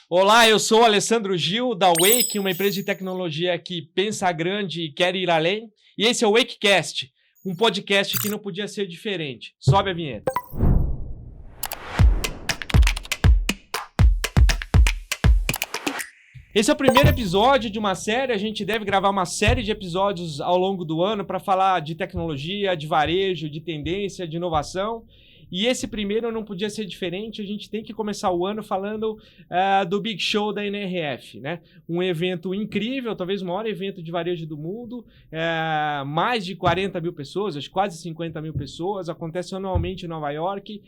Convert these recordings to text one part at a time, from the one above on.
Olá, eu sou o Alessandro Gil, da Wake, uma empresa de tecnologia que pensa grande e quer ir além. E esse é o WakeCast, um podcast que não podia ser diferente. Sobe a vinheta. Esse é o primeiro episódio de uma série. A gente deve gravar uma série de episódios ao longo do ano para falar de tecnologia, de varejo, de tendência, de inovação. E esse primeiro não podia ser diferente. A gente tem que começar o ano falando do Big Show da NRF, né? Um evento incrível, talvez o maior evento de varejo do mundo. Mais de 40 mil pessoas, acho quase 50 mil pessoas. Acontece anualmente em Nova York.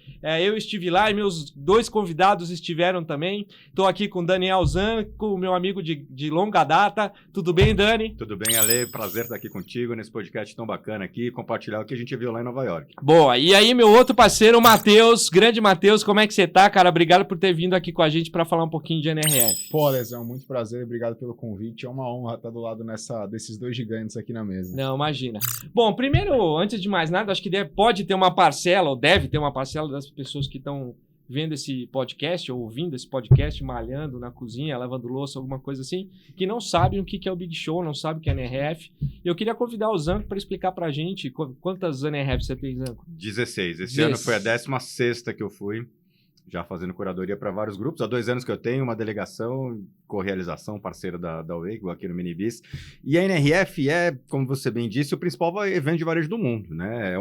Eu estive lá e meus dois convidados estiveram também. Estou aqui com o Daniel Zanco, meu amigo de longa data. Tudo bem, Dani? Tudo bem, Ale? Prazer estar aqui contigo nesse podcast tão bacana aqui, compartilhar o que a gente viu lá em Nova York. Boa, e aí meu outro parceiro, o Matheus, grande Matheus, como é que você tá, cara? Obrigado por ter vindo aqui com a gente para falar um pouquinho de NRF. Pô, Lesão, muito prazer, obrigado pelo convite. É uma honra estar do lado desses dois gigantes aqui na mesa. Não, imagina. Bom, primeiro, antes de mais nada, acho que pode ter uma parcela, ou deve ter uma parcela das pessoas que estão vendo esse podcast, ou ouvindo esse podcast, malhando na cozinha, lavando louça, alguma coisa assim, que não sabem o que é o Big Show, não sabem o que é NRF. Eu queria convidar o Zanco para explicar pra gente quantas NRF você tem, Zanco? 16. Esse ano foi a 16ª que eu fui, já fazendo curadoria para vários grupos. Há 2 anos que eu tenho uma delegação, co-realização, parceira da Wake, aqui no Minibis. E a NRF é, como você bem disse, o principal evento de varejo do mundo, né?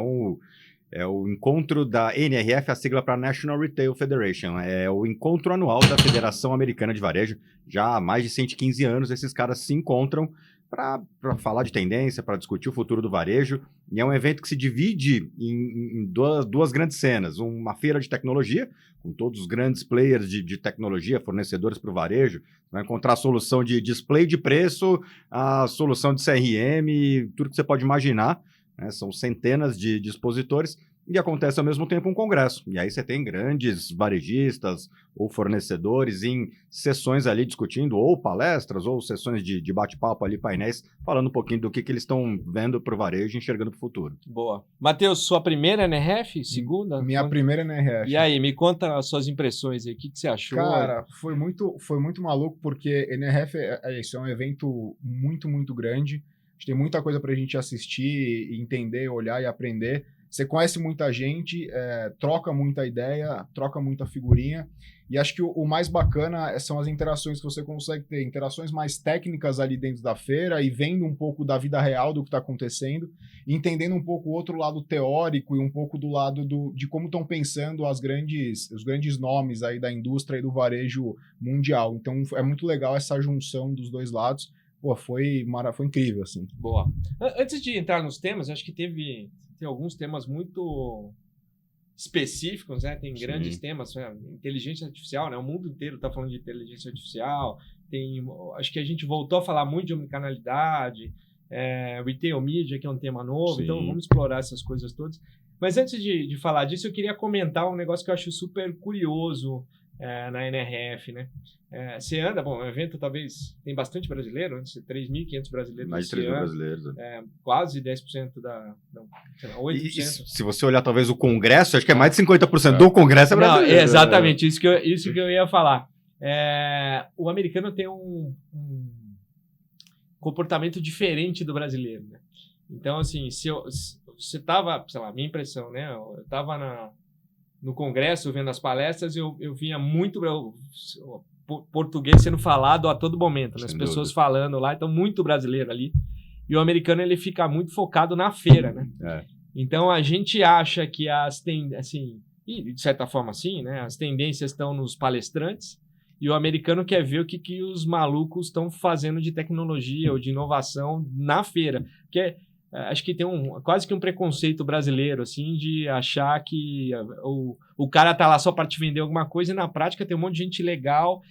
É o encontro da NRF, a sigla para National Retail Federation. É o encontro anual da Federação Americana de Varejo. Já há mais de 115 anos, esses caras se encontram para falar de tendência, para discutir o futuro do varejo. E é um evento que se divide em duas grandes cenas. Uma feira de tecnologia, com todos os grandes players de tecnologia, fornecedores para o varejo. Vai encontrar a solução de display de preço, a solução de CRM, tudo que você pode imaginar. São centenas de expositores e acontece ao mesmo tempo um congresso. E aí você tem grandes varejistas ou fornecedores em sessões ali discutindo, ou palestras, ou sessões de bate-papo ali, painéis, falando um pouquinho do que eles estão vendo para o varejo e enxergando para o futuro. Boa. Matheus, sua primeira NRF? Segunda? Minha primeira NRF. E aí, me conta as suas impressões aí, o que você achou? Cara, foi muito maluco, porque NRF é um evento muito, muito grande. A gente tem muita coisa para a gente assistir, entender, olhar e aprender. Você conhece muita gente, troca muita ideia, troca muita figurinha. E acho que o mais bacana são as interações que você consegue ter. Interações mais técnicas ali dentro da feira e vendo um pouco da vida real do que está acontecendo. E entendendo um pouco o outro lado teórico e um pouco do lado de como estão pensando os grandes nomes aí da indústria e do varejo mundial. Então é muito legal essa junção dos dois lados. Pô, foi incrível, assim. Boa. Antes de entrar nos temas, acho que tem alguns temas muito específicos, né? Tem grandes temas, inteligência artificial, né? O mundo inteiro está falando de inteligência artificial. Acho que a gente voltou a falar muito de omnicanalidade, retail media, que é um tema novo. Sim. Então vamos explorar essas coisas todas. Mas antes de falar disso, eu queria comentar um negócio que eu acho super curioso na NRF, né? Você anda, bom, o evento talvez tem bastante brasileiro, 3.500 brasileiros. Mais de 3 mil brasileiros. Quase 10% sei lá, 8%. E se você olhar talvez o congresso, acho que é mais de 50% do congresso é brasileiro. Não, exatamente, isso que eu ia falar. O americano tem um comportamento diferente do brasileiro, né? Então, assim, se você tava, sei lá, minha impressão, né? Eu tava no congresso, vendo as palestras, eu via muito português sendo falado a todo momento, né? As pessoas falando lá, então muito brasileiro ali. E o americano, ele fica muito focado na feira, né? Então, a gente acha que e de certa forma assim, né? As tendências estão nos palestrantes e o americano quer ver o que os malucos estão fazendo de tecnologia ou de inovação na feira. Porque acho que tem quase que um preconceito brasileiro, assim, de achar que o cara tá lá só para te vender alguma coisa e na prática tem um monte de gente legal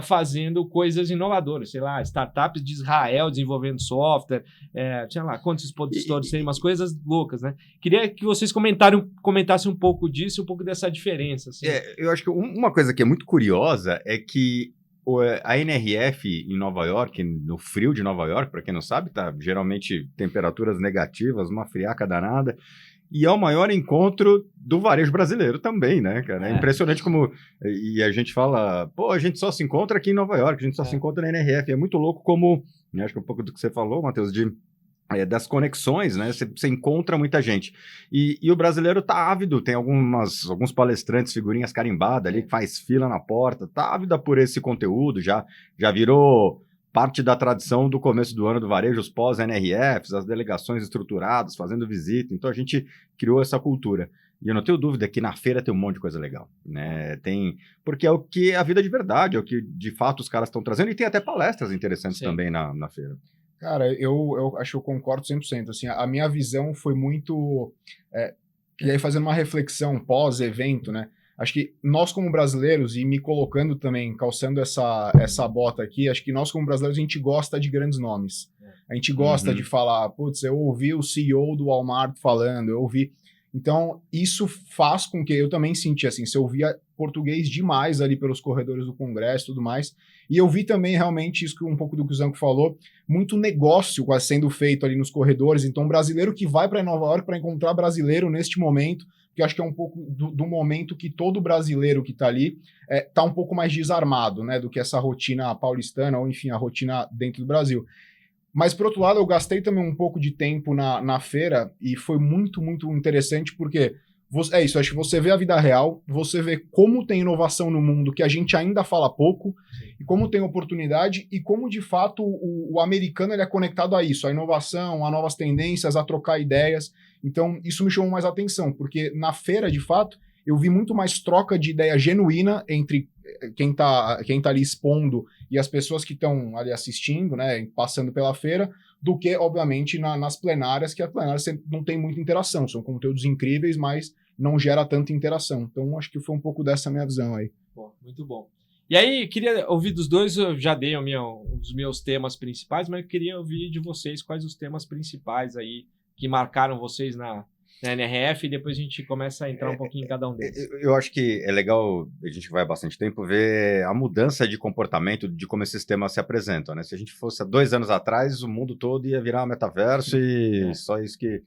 fazendo coisas inovadoras. Sei lá, startups de Israel desenvolvendo software, sei lá, quantos expositores tem, umas coisas loucas, né? Queria que vocês comentassem um pouco disso, um pouco dessa diferença. Assim. Eu acho que uma coisa que é muito curiosa é que a NRF em Nova York, no frio de Nova York, para quem não sabe, tá geralmente temperaturas negativas, uma friaca danada. e é o maior encontro do varejo brasileiro também, né, cara? É impressionante como... E a gente fala, pô, a gente só se encontra aqui em Nova York, a gente só se encontra na NRF. É muito louco como, acho que um pouco do que você falou, Matheus, das conexões, né? Você encontra muita gente. E o brasileiro tá ávido, tem alguns palestrantes, figurinhas carimbadas ali, que faz fila na porta, tá ávida por esse conteúdo, já virou parte da tradição do começo do ano do varejo, os pós-NRFs, as delegações estruturadas, fazendo visita. Então, a gente criou essa cultura. E eu não tenho dúvida que na feira tem um monte de coisa legal, né? Porque é o que é a vida de verdade, é o que, de fato, os caras estão trazendo. E tem até palestras interessantes também na feira. Cara, eu acho que eu concordo 100%. Assim, a minha visão foi muito... e aí, fazendo uma reflexão pós-evento, né? Acho que nós, como brasileiros, e me colocando também, calçando essa bota aqui, acho que nós, como brasileiros, a gente gosta de grandes nomes. A gente gosta de falar, putz, eu ouvi o CEO do Walmart falando, eu ouvi... Então, isso faz com que eu também senti, assim, se eu ouvia português demais ali pelos corredores do Congresso e tudo mais, e eu vi também realmente isso, um pouco do que o Zanco falou, muito negócio quase sendo feito ali nos corredores. Então, brasileiro que vai para Nova York para encontrar brasileiro neste momento, que eu acho que é um pouco do momento que todo brasileiro que está ali está um pouco mais desarmado, né, do que essa rotina paulistana, ou enfim, a rotina dentro do Brasil. Mas, por outro lado, eu gastei também um pouco de tempo na feira e foi muito, muito interessante porque é isso, acho que você vê a vida real, você vê como tem inovação no mundo que a gente ainda fala pouco, e como tem oportunidade e como, de fato, o americano ele é conectado a isso, a inovação, a novas tendências, a trocar ideias. Então, isso me chamou mais atenção, porque na feira, de fato, eu vi muito mais troca de ideia genuína entre quem tá ali expondo e as pessoas que estão ali assistindo, né, passando pela feira, do que, obviamente, nas plenárias, que a plenária sempre não tem muita interação, são conteúdos incríveis, mas não gera tanta interação. Então, acho que foi um pouco dessa minha visão aí. Bom, muito bom. E aí, queria ouvir dos dois, eu já dei os meus temas principais, mas eu queria ouvir de vocês quais os temas principais aí que marcaram vocês na NRF, e depois a gente começa a entrar um pouquinho em cada um deles. Eu acho que é legal, a gente vai há bastante tempo, ver a mudança de comportamento de como esses temas se apresentam, né? Se a gente fosse há 2 anos atrás, o mundo todo ia virar metaverso e só isso que...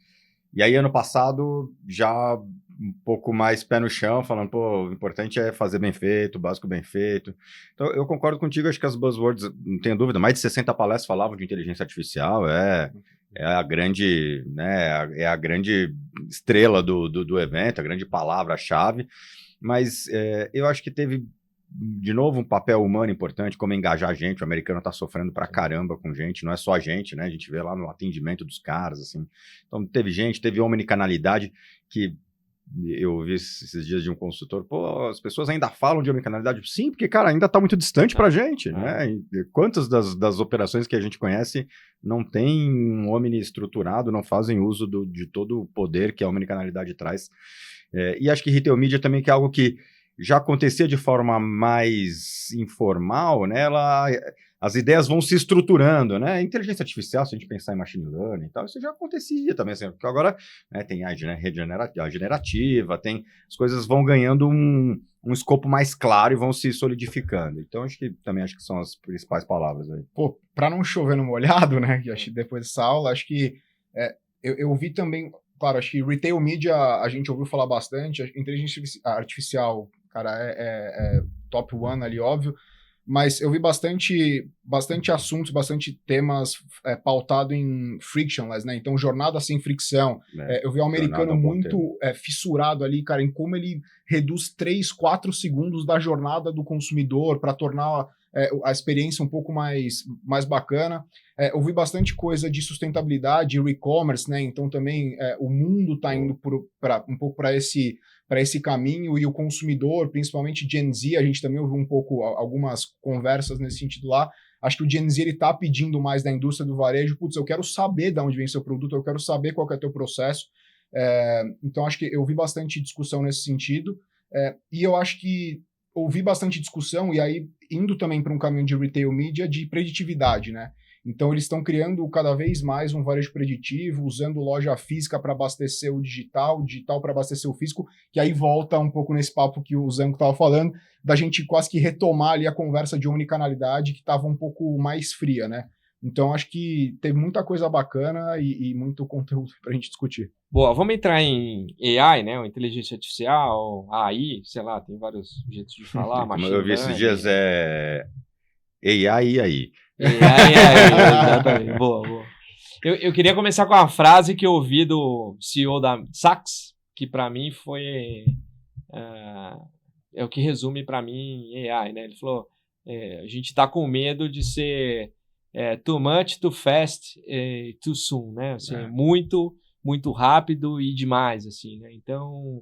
E aí, ano passado, já um pouco mais pé no chão, falando, pô, o importante é fazer bem feito, o básico bem feito. Então, eu concordo contigo, acho que as buzzwords, não tenho dúvida, mais de 60 palestras falavam de inteligência artificial, é a grande, né, é a grande estrela do evento, a grande palavra-chave, mas eu acho que teve, de novo, um papel humano importante, como engajar a gente. O americano tá sofrendo pra caramba com gente, não é só a gente, né, a gente vê lá no atendimento dos caras, assim. Então, teve omnicanalidade que eu ouvi esses dias de um consultor, pô, as pessoas ainda falam de omnicanalidade? Sim, porque, cara, ainda está muito distante pra gente, né? E quantas das operações que a gente conhece não tem um omni estruturado, não fazem uso de todo o poder que a omnicanalidade traz? E acho que retail media também, que é algo que já acontecia de forma mais informal, né? As ideias vão se estruturando, né? Inteligência artificial, se a gente pensar em machine learning e tal, isso já acontecia também, assim, porque agora, né, tem a rede generativa, as coisas vão ganhando um escopo mais claro e vão se solidificando. Então, acho que são as principais palavras aí. Pô, para não chover no molhado, né, que acho que depois dessa aula, acho que eu vi também, claro, acho que retail media a gente ouviu falar bastante, inteligência artificial, cara, é top one ali, óbvio, mas eu vi bastante assuntos, bastante temas pautado em frictionless, né? Então, jornada sem fricção. Eu vi o americano muito fissurado ali, cara, em como ele reduz 3, 4 segundos da jornada do consumidor para tornar a experiência um pouco mais bacana. Eu vi bastante coisa de sustentabilidade, e-commerce, né? Então, também o mundo está indo um pouco para esse caminho, e o consumidor, principalmente Gen Z, a gente também ouviu um pouco algumas conversas nesse sentido lá. Acho que o Gen Z está pedindo mais da indústria do varejo, putz, eu quero saber de onde vem seu produto, eu quero saber qual que é teu processo. Então, acho que eu vi bastante discussão nesse sentido, e eu acho que ouvi bastante discussão, e aí indo também para um caminho de retail media, de preditividade, né? Então, eles estão criando cada vez mais um varejo preditivo, usando loja física para abastecer o digital para abastecer o físico, que aí volta um pouco nesse papo que o Zanco estava falando, da gente quase que retomar ali a conversa de omnicanalidade, que estava um pouco mais fria, né? Então, acho que teve muita coisa bacana e muito conteúdo para a gente discutir. Boa, vamos entrar em AI, né? Ou inteligência artificial, AI, sei lá, tem vários jeitos de falar. Como eu vi esses dias, AI e aí. AI, exatamente. Boa. Eu queria começar com uma frase que eu ouvi do CEO da Saks, que para mim foi... é o que resume para mim AI, né? Ele falou, a gente está com medo de ser too much, too fast, too soon, né? Assim, muito rápido e demais, assim, né? Então,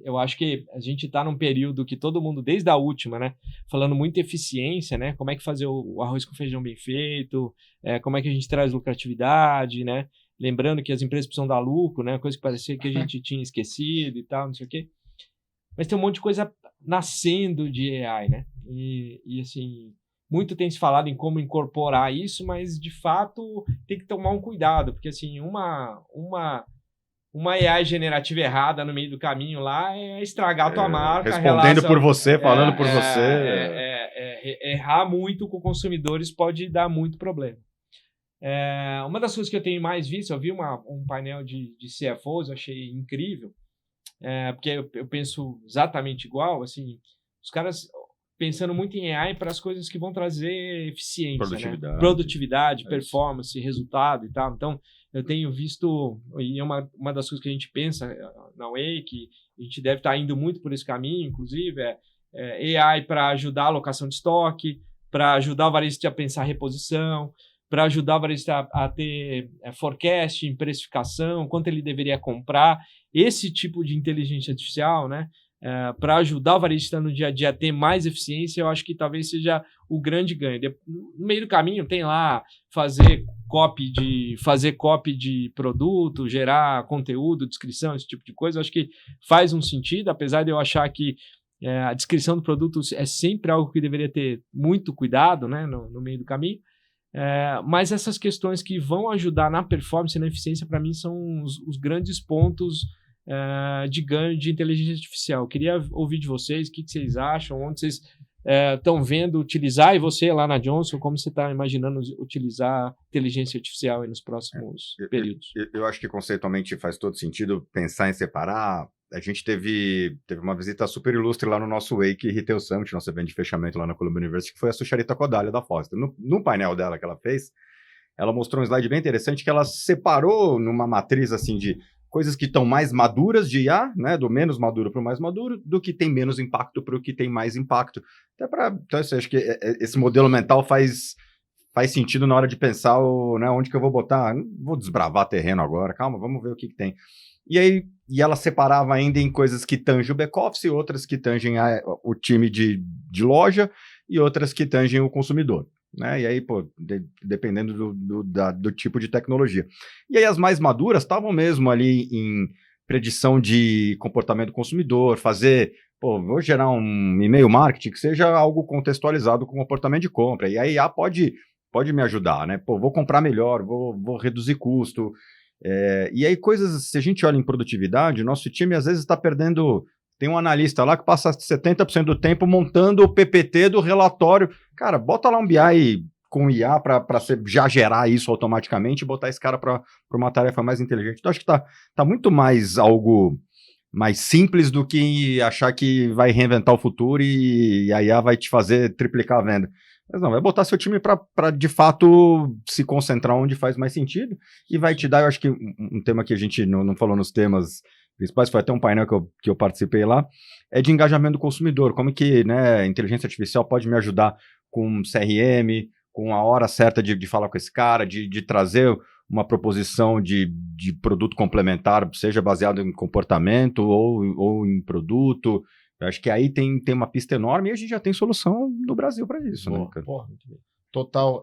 eu acho que a gente está num período que todo mundo, desde a última, né? Falando muito eficiência, né? Como é que fazer o arroz com feijão bem feito, como é que a gente traz lucratividade, né? Lembrando que as empresas precisam dar lucro, né? Coisa que parecia que a gente tinha esquecido e tal, não sei o quê. Mas tem um monte de coisa nascendo de AI, né? E assim, muito tem se falado em como incorporar isso, mas de fato tem que tomar um cuidado, porque assim, uma AI generativa errada no meio do caminho lá é estragar a tua marca. Respondendo por você, falando por você. Errar muito com consumidores pode dar muito problema. Uma das coisas que eu tenho mais visto, eu vi um painel de CFOs, eu achei incrível, porque eu penso exatamente igual, assim, os caras pensando muito em AI para as coisas que vão trazer eficiência, produtividade, performance, resultado e tal. Então, eu tenho visto, e é uma das coisas que a gente pensa na Way, que a gente deve estar indo muito por esse caminho, inclusive, AI para ajudar a alocação de estoque, para ajudar o varejista a pensar reposição, para ajudar o varejista a ter forecasting, precificação, quanto ele deveria comprar, esse tipo de inteligência artificial, né? Para ajudar o varejista no dia a dia a ter mais eficiência, eu acho que talvez seja o grande ganho. No meio do caminho tem lá fazer copy de produto, gerar conteúdo, descrição, esse tipo de coisa. Eu acho que faz um sentido, apesar de eu achar que a descrição do produto é sempre algo que deveria ter muito cuidado, né, no meio do caminho. Mas essas questões que vão ajudar na performance e na eficiência, para mim, são os grandes pontos de ganho de inteligência artificial. Eu queria ouvir de vocês o que vocês acham, onde vocês estão vendo utilizar, e você lá na Johnson, como você está imaginando utilizar inteligência artificial aí nos próximos períodos? Eu acho que conceitualmente faz todo sentido pensar em separar. A gente teve uma visita super ilustre lá no nosso Wake Retail Summit, nosso evento de fechamento lá na Columbia University, que foi a Sucharita Kodaly da Foster. No painel dela que ela fez, ela mostrou um slide bem interessante que ela separou numa matriz assim de coisas que estão mais maduras de IA, né, do menos maduro para o mais maduro, do que tem menos impacto para o que tem mais impacto. Então, eu acho que esse modelo mental faz sentido na hora de pensar onde que eu vou botar. Não vou desbravar terreno agora, calma, vamos ver o que tem. E ela separava ainda em coisas que tangem o back-office, outras que tangem o time de loja e outras que tangem o consumidor. Né? E aí, dependendo do tipo de tecnologia. E aí as mais maduras estavam mesmo ali em predição de comportamento do consumidor, vou gerar um e-mail marketing que seja algo contextualizado com o comportamento de compra. E aí a IA pode me ajudar, né? Vou comprar melhor, vou reduzir custo. E aí se a gente olha em produtividade, nosso time às vezes está perdendo. Tem um analista lá que passa 70% do tempo montando o PPT do relatório. Cara, bota lá um BI com IA para já gerar isso automaticamente e botar esse cara para uma tarefa mais inteligente. Então, acho que tá muito mais algo mais simples do que achar que vai reinventar o futuro e a IA vai te fazer triplicar a venda. Mas não, vai botar seu time para de fato se concentrar onde faz mais sentido e vai te dar, eu acho que um tema que a gente não falou nos temas principais, foi até um painel que eu participei lá, é de engajamento do consumidor, como que, né, a inteligência artificial pode me ajudar com CRM, com a hora certa de falar com esse cara, de trazer uma proposição de produto complementar, seja baseado em comportamento ou em produto. Eu acho que aí tem uma pista enorme e a gente já tem solução no Brasil para isso. Boa, né, cara? Porra, muito bem. Total.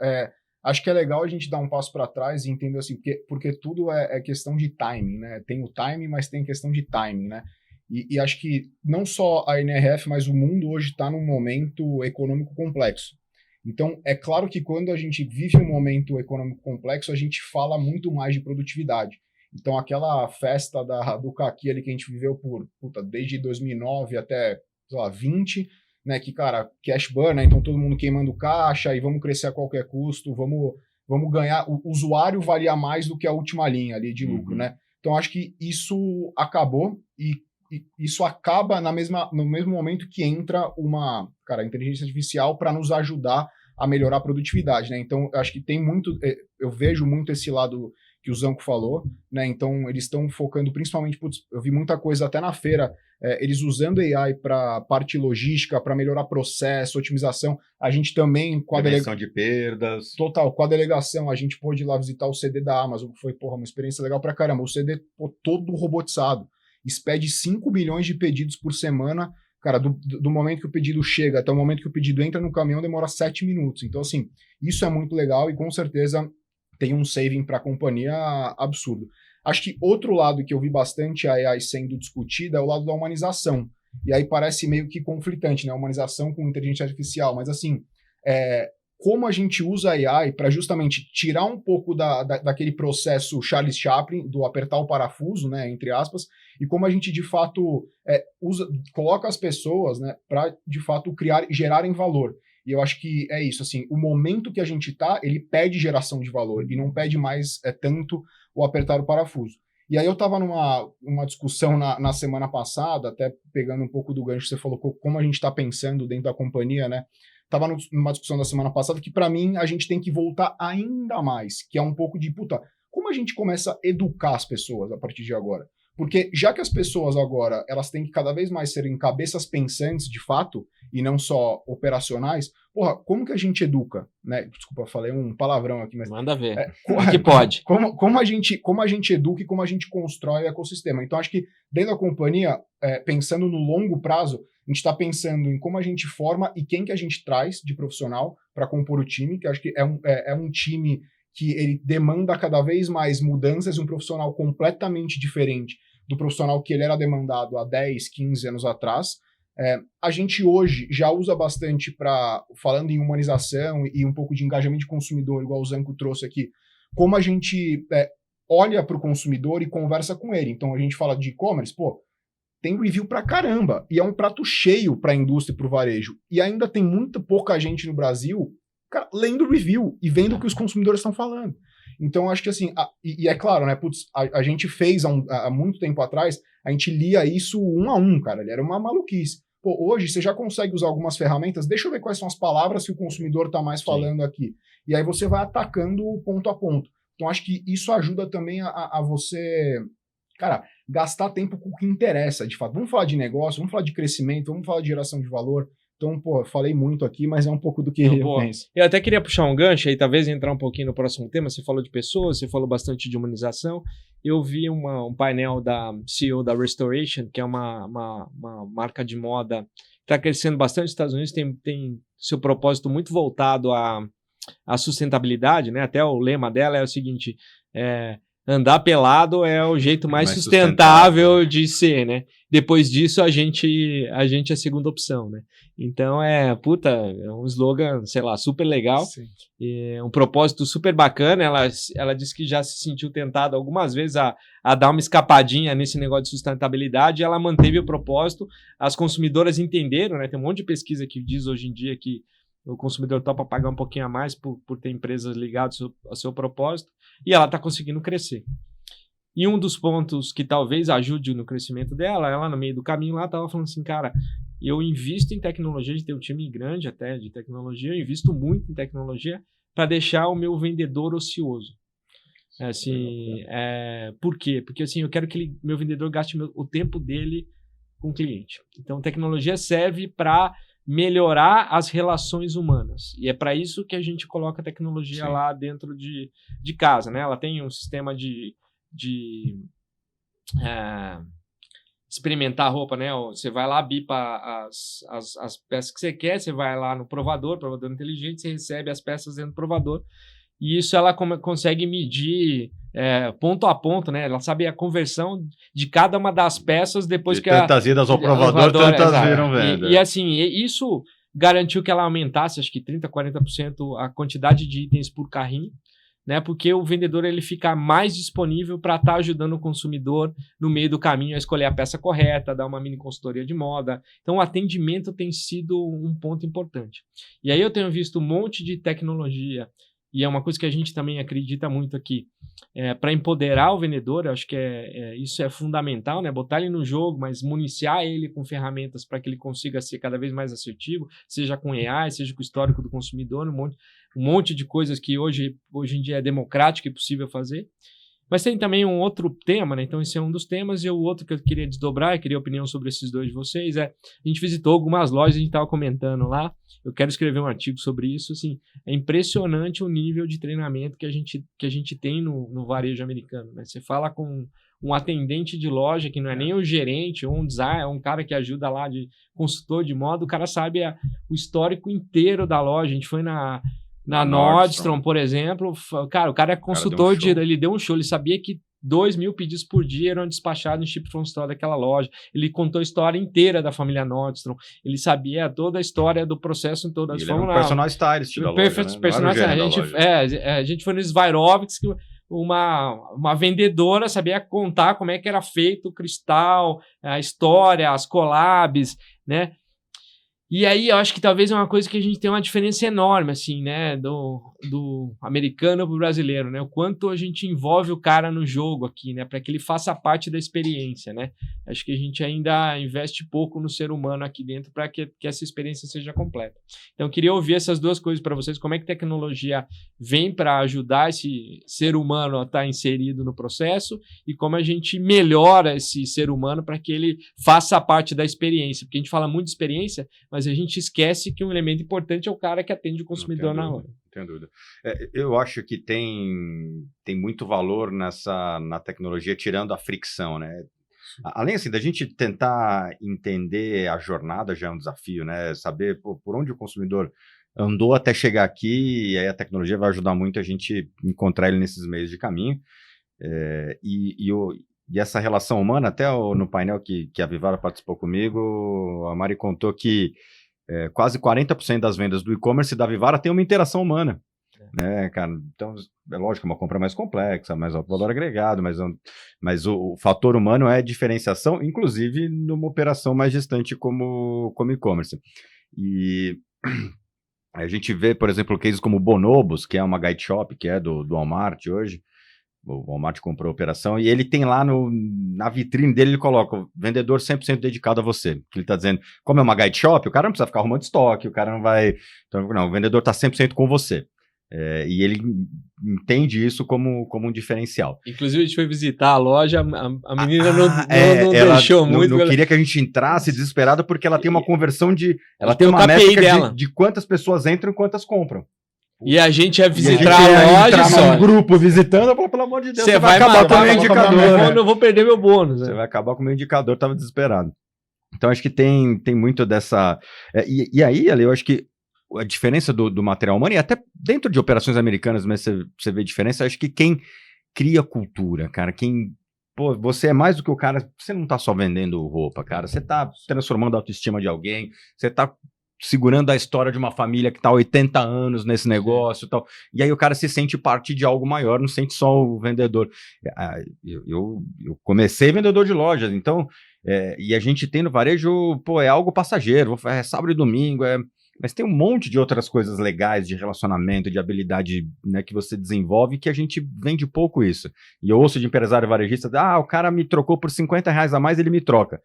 Acho que é legal a gente dar um passo para trás e entender assim, porque tudo é questão de timing, né? Tem o timing, mas tem questão de timing, né? E acho que não só a NRF, mas o mundo hoje está num momento econômico complexo. Então, é claro que quando a gente vive um momento econômico complexo, a gente fala muito mais de produtividade. Então, aquela festa do caqui ali que a gente viveu desde 2009 até, 20, né, que, cara, cash burn, né, então todo mundo queimando caixa e vamos crescer a qualquer custo, vamos vamos ganhar, o usuário valia mais do que a última linha ali de lucro, né? Então, acho que isso acabou e isso acaba no mesmo momento que entra a inteligência artificial para nos ajudar a melhorar a produtividade, né? Então, acho que tem muito, eu vejo muito esse lado que o Zanco falou, né? Então, eles estão focando principalmente, eu vi muita coisa até na feira, eles usando AI para parte logística, para melhorar processo, otimização. A gente também, com a delegação de perdas. Total, com a delegação, a gente pôde ir lá visitar o CD da Amazon, que foi, uma experiência legal pra caramba. O CD todo robotizado, expede 5 milhões de pedidos por semana. Cara, do momento que o pedido chega até o momento que o pedido entra no caminhão, demora 7 minutos. Então, assim, isso é muito legal e com certeza tem um saving para a companhia absurdo. Acho que outro lado que eu vi bastante a AI sendo discutida é o lado da humanização. E aí parece meio que conflitante, né? Humanização com inteligência artificial. Mas assim, como a gente usa a AI para justamente tirar um pouco daquele processo Charles Chaplin, do apertar o parafuso, né, entre aspas, e como a gente de fato coloca as pessoas, né, para de fato gerarem valor. E eu acho que é isso, assim, o momento que a gente está, ele pede geração de valor e não pede mais tanto o apertar o parafuso. E aí eu estava numa discussão na semana passada, até pegando um pouco do gancho que você falou, como a gente está pensando dentro da companhia, né? Estava numa discussão da semana passada que, para mim, a gente tem que voltar ainda mais, que é um pouco de, como a gente começa a educar as pessoas a partir de agora? Porque já que as pessoas agora, elas têm que cada vez mais serem cabeças pensantes, de fato, e não só operacionais, como que a gente educa? Né? Desculpa, falei um palavrão aqui, mas... Manda ver. Que pode. Como a gente educa e como a gente constrói o ecossistema. Então, acho que dentro da companhia, pensando no longo prazo, a gente está pensando em como a gente forma e quem que a gente traz de profissional para compor o time, que acho que é um time que ele demanda cada vez mais mudanças, um profissional completamente diferente do profissional que ele era demandado há 10, 15 anos atrás. A gente hoje já usa bastante falando em humanização e um pouco de engajamento de consumidor, igual o Zanco trouxe aqui, como a gente olha para o consumidor e conversa com ele. Então a gente fala de e-commerce, tem review pra caramba, e é um prato cheio para a indústria e para o varejo. E ainda tem muito pouca gente no Brasil, cara, lendo review e vendo o que os consumidores estão falando. Então, acho que assim, e é claro, né, a gente fez há muito tempo atrás, a gente lia isso 1 a 1, cara, ele era uma maluquice. Hoje você já consegue usar algumas ferramentas, deixa eu ver quais são as palavras que o consumidor está mais falando aqui. E aí você vai atacando ponto a ponto. Então, acho que isso ajuda também a você, cara, gastar tempo com o que interessa, de fato. Vamos falar de negócio, vamos falar de crescimento, vamos falar de geração de valor. Então, falei muito aqui, mas é um pouco do que eu penso. Eu até queria puxar um gancho aí, talvez entrar um pouquinho no próximo tema. Você falou de pessoas, você falou bastante de humanização. Eu vi um painel da CEO da Restoration, que é uma marca de moda que está crescendo bastante nos Estados Unidos, tem seu propósito muito voltado à sustentabilidade, né? Até o lema dela é o seguinte, andar pelado é o jeito mais sustentável de ser, né? Depois disso, a gente é a segunda opção, né? Então, é um slogan, sei lá, super legal. Um propósito super bacana. Ela disse que já se sentiu tentada algumas vezes a dar uma escapadinha nesse negócio de sustentabilidade. Ela manteve o propósito. As consumidoras entenderam, né? Tem um monte de pesquisa que diz hoje em dia que o consumidor topa pagar um pouquinho a mais por ter empresas ligadas ao seu propósito, e ela está conseguindo crescer. E um dos pontos que talvez ajude no crescimento dela, ela no meio do caminho lá estava falando assim, cara, eu invisto em tecnologia, a gente tem um time grande até de tecnologia, eu invisto muito em tecnologia para deixar o meu vendedor ocioso. Por quê? Porque assim, eu quero que meu vendedor gaste o tempo dele com o cliente. Então, tecnologia serve para melhorar as relações humanas. E é para isso que a gente coloca a tecnologia lá dentro de casa, né? Ela tem um sistema de experimentar a roupa, né? Você vai lá, bipa as peças que você quer, você vai lá no provador inteligente, você recebe as peças dentro do provador. E isso ela consegue medir ponto a ponto, né? Ela sabe a conversão de cada uma das peças depois que tantas idas ao provador, tantas viram venda. E assim, isso garantiu que ela aumentasse, acho que 30%, 40% a quantidade de itens por carrinho, né? Porque o vendedor ele fica mais disponível para estar ajudando o consumidor no meio do caminho a escolher a peça correta, dar uma mini consultoria de moda. Então, o atendimento tem sido um ponto importante. E aí eu tenho visto um monte de tecnologia e é uma coisa que a gente também acredita muito aqui, para empoderar o vendedor, eu acho que isso é fundamental, né? Botar ele no jogo, mas municiar ele com ferramentas para que ele consiga ser cada vez mais assertivo, seja com AI, seja com o histórico do consumidor, um monte de coisas que hoje em dia é democrático e possível fazer. Mas tem também um outro tema, né? Então esse é um dos temas, e o outro que eu queria desdobrar, eu queria opinião sobre esses dois de vocês, a gente visitou algumas lojas, a gente estava comentando lá, eu quero escrever um artigo sobre isso, assim, é impressionante o nível de treinamento que a gente tem no varejo americano, né? Você fala com um atendente de loja, que não é nem o gerente, ou um designer, um cara que ajuda lá de consultor de moda, o cara sabe o histórico inteiro da loja. A gente foi na Nordstrom, por exemplo, cara, o cara é consultor ele deu um show, ele sabia que 2.000 pedidos por dia eram despachados em ship from store daquela loja, ele contou a história inteira da família Nordstrom, ele sabia toda a história do processo em todas as formas. Personal stylist da loja, né? Personal stylist. A gente foi no Swarovski, que uma vendedora sabia contar como é que era feito o cristal, a história, as collabs, né? E aí, eu acho que talvez é uma coisa que a gente tem uma diferença enorme, assim, né, do americano pro brasileiro, né, o quanto a gente envolve o cara no jogo aqui, né, para que ele faça parte da experiência, né. Acho que a gente ainda investe pouco no ser humano aqui dentro para que essa experiência seja completa. Então, eu queria ouvir essas duas coisas para vocês, como é que a tecnologia vem para ajudar esse ser humano a estar inserido no processo e como a gente melhora esse ser humano para que ele faça parte da experiência, porque a gente fala muito de experiência, mas a gente esquece que um elemento importante é o cara que atende o consumidor na hora. Não tenho dúvida. Eu acho que tem muito valor na tecnologia, tirando a fricção, né? Além assim, da gente tentar entender a jornada já é um desafio, né? Saber por onde o consumidor andou até chegar aqui, e aí a tecnologia vai ajudar muito a gente encontrar ele nesses meios de caminho. E essa relação humana, até no painel que a Vivara participou comigo, a Mari contou que quase 40% das vendas do e-commerce da Vivara tem uma interação humana. Né, cara? Então, é lógico, é uma compra mais complexa, mais alto valor agregado, mas o fator humano é diferenciação, inclusive numa operação mais distante como e-commerce. E a gente vê, por exemplo, cases como o Bonobos, que é uma guide shop, que é do Walmart hoje. O Walmart comprou a operação e ele tem lá na vitrine dele, ele coloca o vendedor 100% dedicado a você. Que ele está dizendo, como é uma guide shop, o cara não precisa ficar arrumando estoque, o cara não vai... Então, não, o vendedor está 100% com você. E ele entende isso como um diferencial. Inclusive, a gente foi visitar a loja, a menina não deixou muito. Não queria que a gente entrasse desesperada, porque ela tem uma conversão de... Ela tem uma métrica de quantas pessoas entram e quantas compram. E a gente ia visitar a loja só. Um grupo visitando, eu falo, pelo amor de Deus, você vai acabar com o meu indicador. Eu não vou perder meu bônus. Você vai acabar com o meu indicador, tava desesperado. Então, acho que tem muito dessa... E aí, Ale, eu acho que a diferença do material humano, e até dentro de operações americanas, mas você vê diferença, acho que quem cria cultura, cara, você é mais do que o cara, você não tá só vendendo roupa, cara, você tá transformando a autoestima de alguém, você tá segurando a história de uma família que está há 80 anos nesse negócio e tal. E aí o cara se sente parte de algo maior, não sente só o vendedor. Eu comecei vendedor de lojas, então, e a gente tem no varejo, é algo passageiro, é sábado e domingo, mas tem um monte de outras coisas legais de relacionamento, de habilidade, né, que você desenvolve, que a gente vende pouco isso. E eu ouço de empresário varejista, o cara me trocou por R$50 a mais, ele me troca.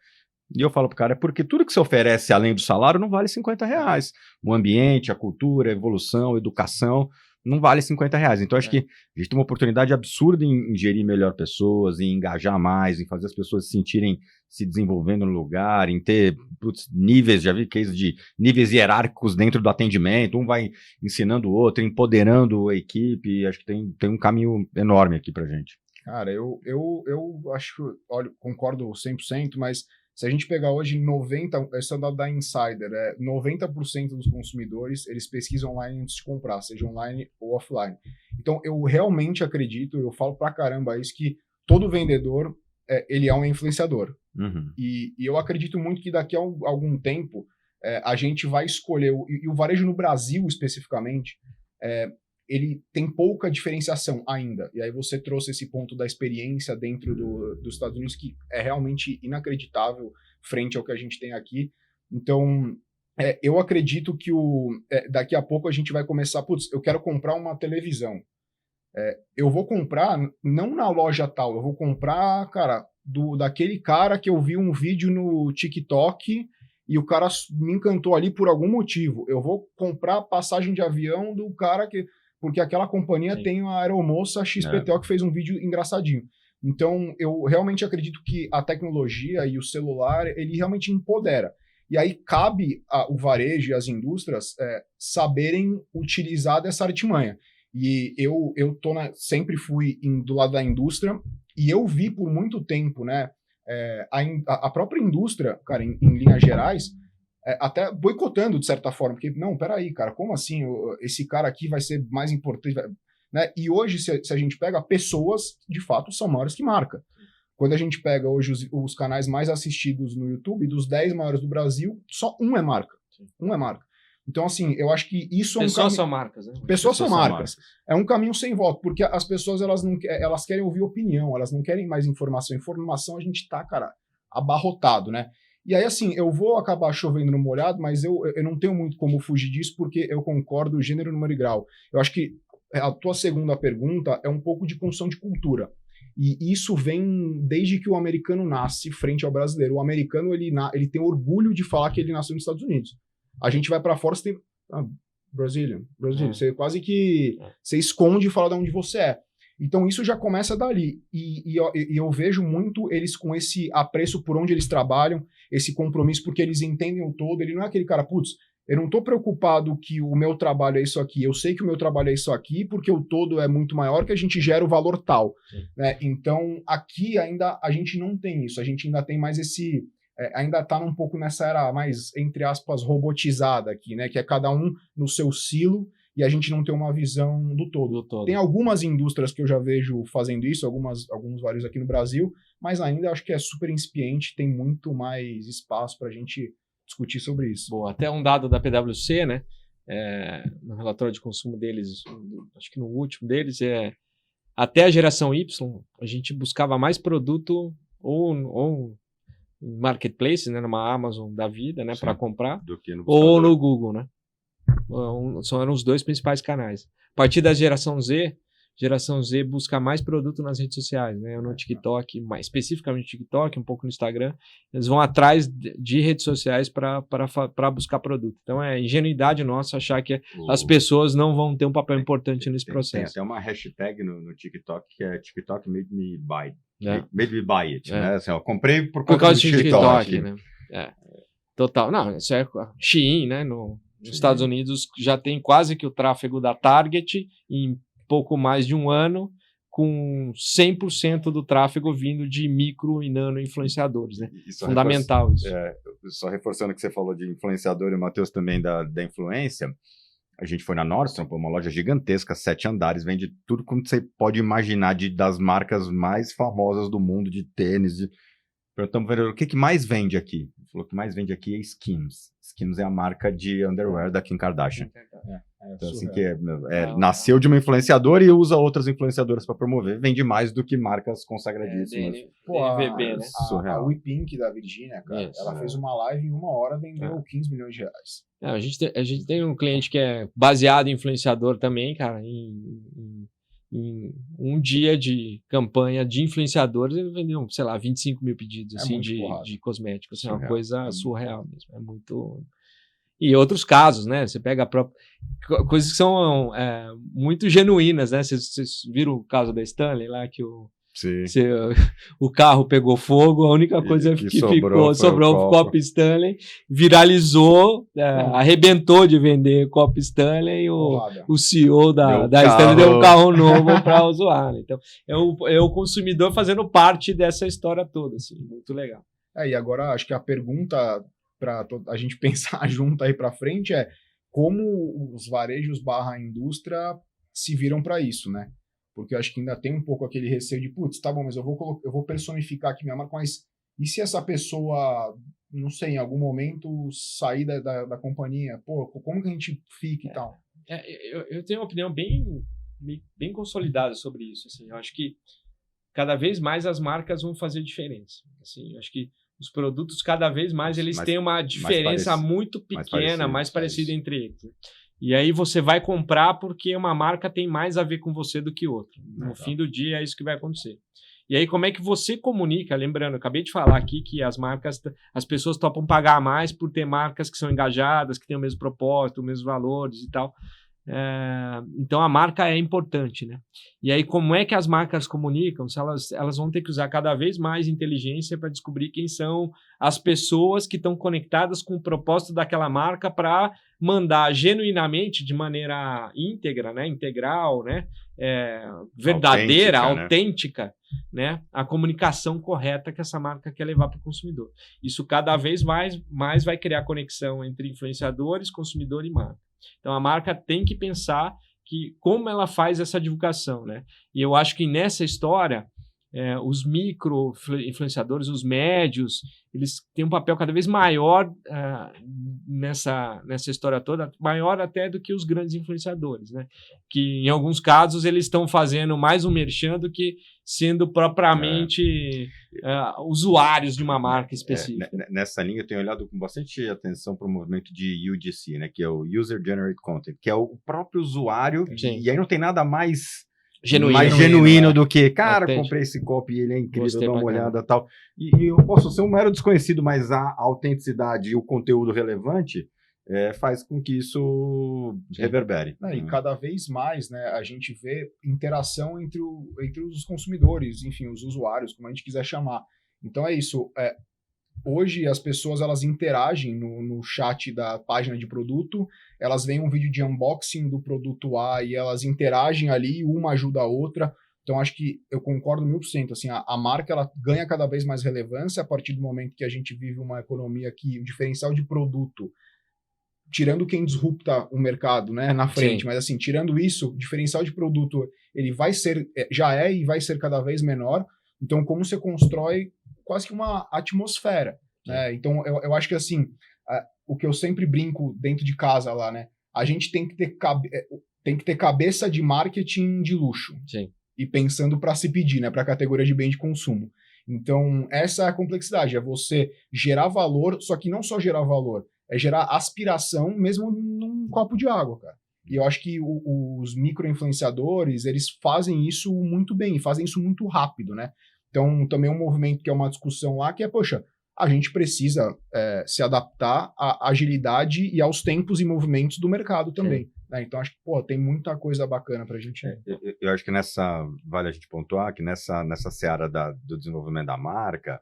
E eu falo pro cara, porque tudo que você oferece além do salário não vale R$50. O ambiente, a cultura, a evolução, a educação, não vale R$50. Então, acho que a gente tem uma oportunidade absurda em gerir melhor pessoas, em engajar mais, em fazer as pessoas se sentirem se desenvolvendo no lugar, em ter níveis, já vi cases de níveis hierárquicos dentro do atendimento, um vai ensinando o outro, empoderando a equipe. Acho que tem um caminho enorme aqui pra gente. Cara, eu acho, olha, concordo 100%, mas se a gente pegar hoje esse é o dado da Insider, 90% dos consumidores, eles pesquisam online antes de comprar, seja online ou offline. Então, eu realmente acredito, eu falo pra caramba isso, que todo vendedor, ele é um influenciador. Uhum. E eu acredito muito que daqui a algum tempo, a gente vai escolher, e o varejo no Brasil especificamente, ele tem pouca diferenciação ainda. E aí você trouxe esse ponto da experiência dentro dos Estados Unidos, que é realmente inacreditável frente ao que a gente tem aqui. Então, eu acredito que daqui a pouco a gente vai começar, putz, eu quero comprar uma televisão. Eu vou comprar não na loja tal, eu vou comprar, cara, daquele cara que eu vi um vídeo no TikTok e o cara me encantou ali por algum motivo. Eu vou comprar passagem de avião do cara porque aquela companhia tem a aeromoça XPTO que fez um vídeo engraçadinho. Então, eu realmente acredito que a tecnologia e o celular, ele realmente empodera. E aí cabe o varejo e as indústrias saberem utilizar dessa artimanha. E eu sempre fui do lado da indústria e eu vi por muito tempo, né, a própria indústria, cara, em linhas gerais, até boicotando de certa forma, porque, não, peraí, cara, como assim? Esse cara aqui vai ser mais importante, né? E hoje, se a gente pega, pessoas, de fato, são maiores que marca. Quando a gente pega hoje os canais mais assistidos no YouTube, dos 10 maiores do Brasil, só um é marca. Um é marca. Então, assim, eu acho que isso é um caminho... Pessoas são marcas, né? Pessoas são marcas. É um caminho sem volta, porque as pessoas, elas querem ouvir opinião, elas não querem mais informação. Informação a gente tá, cara, abarrotado, né? E aí, assim, eu vou acabar chovendo no molhado, mas eu não tenho muito como fugir disso, porque eu concordo gênero, número e grau. Eu acho que a tua segunda pergunta é um pouco de construção de cultura. E isso vem desde que o americano nasce frente ao brasileiro. O americano, ele tem orgulho de falar que ele nasceu nos Estados Unidos. A gente vai para fora, você tem... Brazilian. Você quase que... Você esconde e fala de onde você é. Então, isso já começa dali. E eu vejo muito eles com esse apreço por onde eles trabalham, esse compromisso, porque eles entendem o todo. Ele não é aquele cara, putz, eu não estou preocupado que o meu trabalho é isso aqui. Eu sei que o meu trabalho é isso aqui, porque o todo é muito maior, que a gente gera o valor tal. Né? Então, aqui ainda a gente não tem isso. A gente ainda tem mais esse... ainda está um pouco nessa era mais, entre aspas, robotizada aqui, né? Que é cada um no seu silo e a gente não tem uma visão do todo. Tem algumas indústrias que eu já vejo fazendo isso, alguns vários aqui no Brasil, mas ainda acho que é super incipiente, tem muito mais espaço para a gente discutir sobre isso. Boa, até um dado da PwC, né? No relatório de consumo deles, acho que no último deles, até a geração Y, a gente buscava mais produto ou marketplace, né, numa Amazon da vida, né, para comprar, ou no Google, né? Eram os dois principais canais. A partir da geração Z busca mais produto nas redes sociais, né? No TikTok, mais especificamente no TikTok, um pouco no Instagram, eles vão atrás de redes sociais para buscar produto. Então é ingenuidade nossa achar que as pessoas não vão ter um papel importante nesse processo. Tem até uma hashtag no TikTok que é TikTok made me buy. Made me buy it, né? Assim, eu comprei por causa do TikTok, né? Total. Não, isso é Shein, né? Nos Estados Unidos já tem quase que o tráfego da Target em pouco mais de um ano, com 100% do tráfego vindo de micro e nano influenciadores, né? Fundamental isso. Só reforçando o que você falou de influenciador e o Matheus também da influência, a gente foi na Nordstrom, uma loja gigantesca, 7 andares, vende tudo como você pode imaginar das marcas mais famosas do mundo, de tênis. Perguntamos o que mais vende aqui? Ele falou que mais vende aqui é Skims. Skims é a marca de underwear da Kim Kardashian. Então, assim, nasceu de uma influenciadora e usa outras influenciadoras para promover. Vende mais do que marcas consagradíssimas. DNVB, né? A WePink da Virgínia, cara, ela fez uma live em 1 hora, vendeu 15 milhões de reais. A gente tem um cliente que é baseado em influenciador também, cara, em um dia de campanha de influenciadores, ele vendeu, sei lá, 25 mil pedidos assim, de cosméticos. Assim, é uma coisa surreal mesmo. É muito... E outros casos, né? Você pega a própria... coisas que são muito genuínas, né? Vocês viram o caso da Stanley lá, que o carro pegou fogo, a única coisa que sobrou o copo Stanley, viralizou, arrebentou de vender copo Stanley, o CEO da Stanley deu um carro novo para o usuário. Então, é o consumidor fazendo parte dessa história toda, assim, muito legal. E agora acho que a pergunta para a gente pensar junto aí para frente é como os varejos / indústria se viram para isso, né? Porque eu acho que ainda tem um pouco aquele receio de, putz, tá bom, mas eu vou personificar aqui minha marca, mas e se essa pessoa, não sei, em algum momento sair da companhia? Pô, como que a gente fica e tal? Eu tenho uma opinião bem consolidada sobre isso. Assim, eu acho que cada vez mais as marcas vão fazer diferença. Assim, eu acho que os produtos cada vez mais eles têm uma diferença muito pequena, mais parecida entre eles. E aí você vai comprar porque uma marca tem mais a ver com você do que outra. No fim do dia é isso que vai acontecer. E aí como é que você comunica? Lembrando, eu acabei de falar aqui que as pessoas topam pagar mais por ter marcas que são engajadas, que têm o mesmo propósito, os mesmos valores e tal. Então a marca é importante, né? E aí como é que as marcas comunicam? Se elas vão ter que usar cada vez mais inteligência para descobrir quem são as pessoas que estão conectadas com o propósito daquela marca para mandar genuinamente, de maneira íntegra, né? Integral, né? Verdadeira, autêntica, né? A comunicação correta que essa marca quer levar para o consumidor. Isso cada vez mais vai criar conexão entre influenciadores, consumidor e marca. Então, a marca tem que pensar como ela faz essa divulgação, né? E eu acho que nessa história, os micro-influenciadores, os médios, eles têm um papel cada vez maior nessa história toda, maior até do que os grandes influenciadores, né? Que, em alguns casos, eles estão fazendo mais um merchan do que sendo propriamente usuários de uma marca específica. Nessa linha, eu tenho olhado com bastante atenção para o movimento de UGC, né? Que é o User Generated Content, que é o próprio usuário, e aí não tem nada mais genuíno do que, cara, comprei esse copo e ele é incrível, dá uma olhada e tal. E eu posso ser um mero desconhecido, mas a autenticidade e o conteúdo relevante faz com que isso reverbere. E cada vez mais, né, a gente vê interação entre os consumidores, enfim, os usuários, como a gente quiser chamar. Então é isso. Hoje as pessoas elas interagem no chat da página de produto, elas veem um vídeo de unboxing do produto A e elas interagem ali, uma ajuda a outra. Então acho que eu concordo 1000%. Assim, a marca ela ganha cada vez mais relevância a partir do momento que a gente vive uma economia que o diferencial de produto, tirando quem disrupta o mercado, né, na frente, mas assim, tirando isso, o diferencial de produto ele vai ser, já e vai ser cada vez menor. Então como você constrói quase que uma atmosfera, né? Então eu acho que assim, o que eu sempre brinco dentro de casa lá, né? A gente tem que ter cabeça de marketing de luxo. Sim. E pensando para se pedir, né? Para a categoria de bem de consumo. Então essa é a complexidade, é você gerar valor, só que não só gerar valor, é gerar aspiração mesmo num copo de água, cara. E eu acho que os micro-influenciadores, eles fazem isso muito bem, e fazem isso muito rápido, né? Então, também um movimento que é uma discussão lá, que é, poxa, a gente precisa se adaptar à agilidade e aos tempos e movimentos do mercado também. Né? Então, acho que, tem muita coisa bacana pra gente. Eu acho que vale a gente pontuar que nessa seara do desenvolvimento da marca,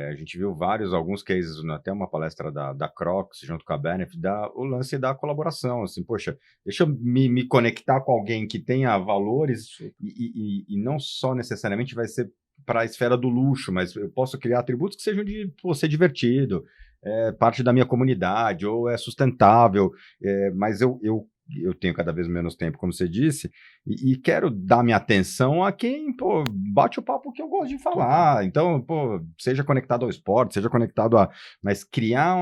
a gente viu alguns cases, até uma palestra da Crocs, junto com a Benefit, o lance da colaboração, assim, poxa, deixa eu me conectar com alguém que tenha valores e não só necessariamente vai ser para a esfera do luxo, mas eu posso criar atributos que sejam de ser divertido, parte da minha comunidade, ou é sustentável, mas eu tenho cada vez menos tempo, como você disse, e quero dar minha atenção a quem, bate o papo que eu gosto de falar. Então, seja conectado ao esporte, seja conectado mas criar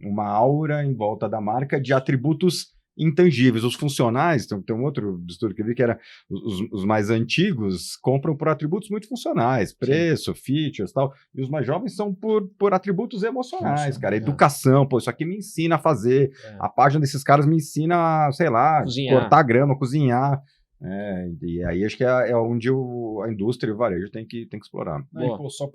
uma aura em volta da marca de atributos intangíveis. Os funcionais, tem um outro estudo que eu vi que era os mais antigos compram por atributos muito funcionais, preço, features e tal, e os mais jovens são por atributos emocionais, cara, educação, isso aqui me ensina a fazer, a página desses caras me ensina, sei lá, cortar grama, cozinhar, e aí acho que é onde a indústria e o varejo tem que explorar. Só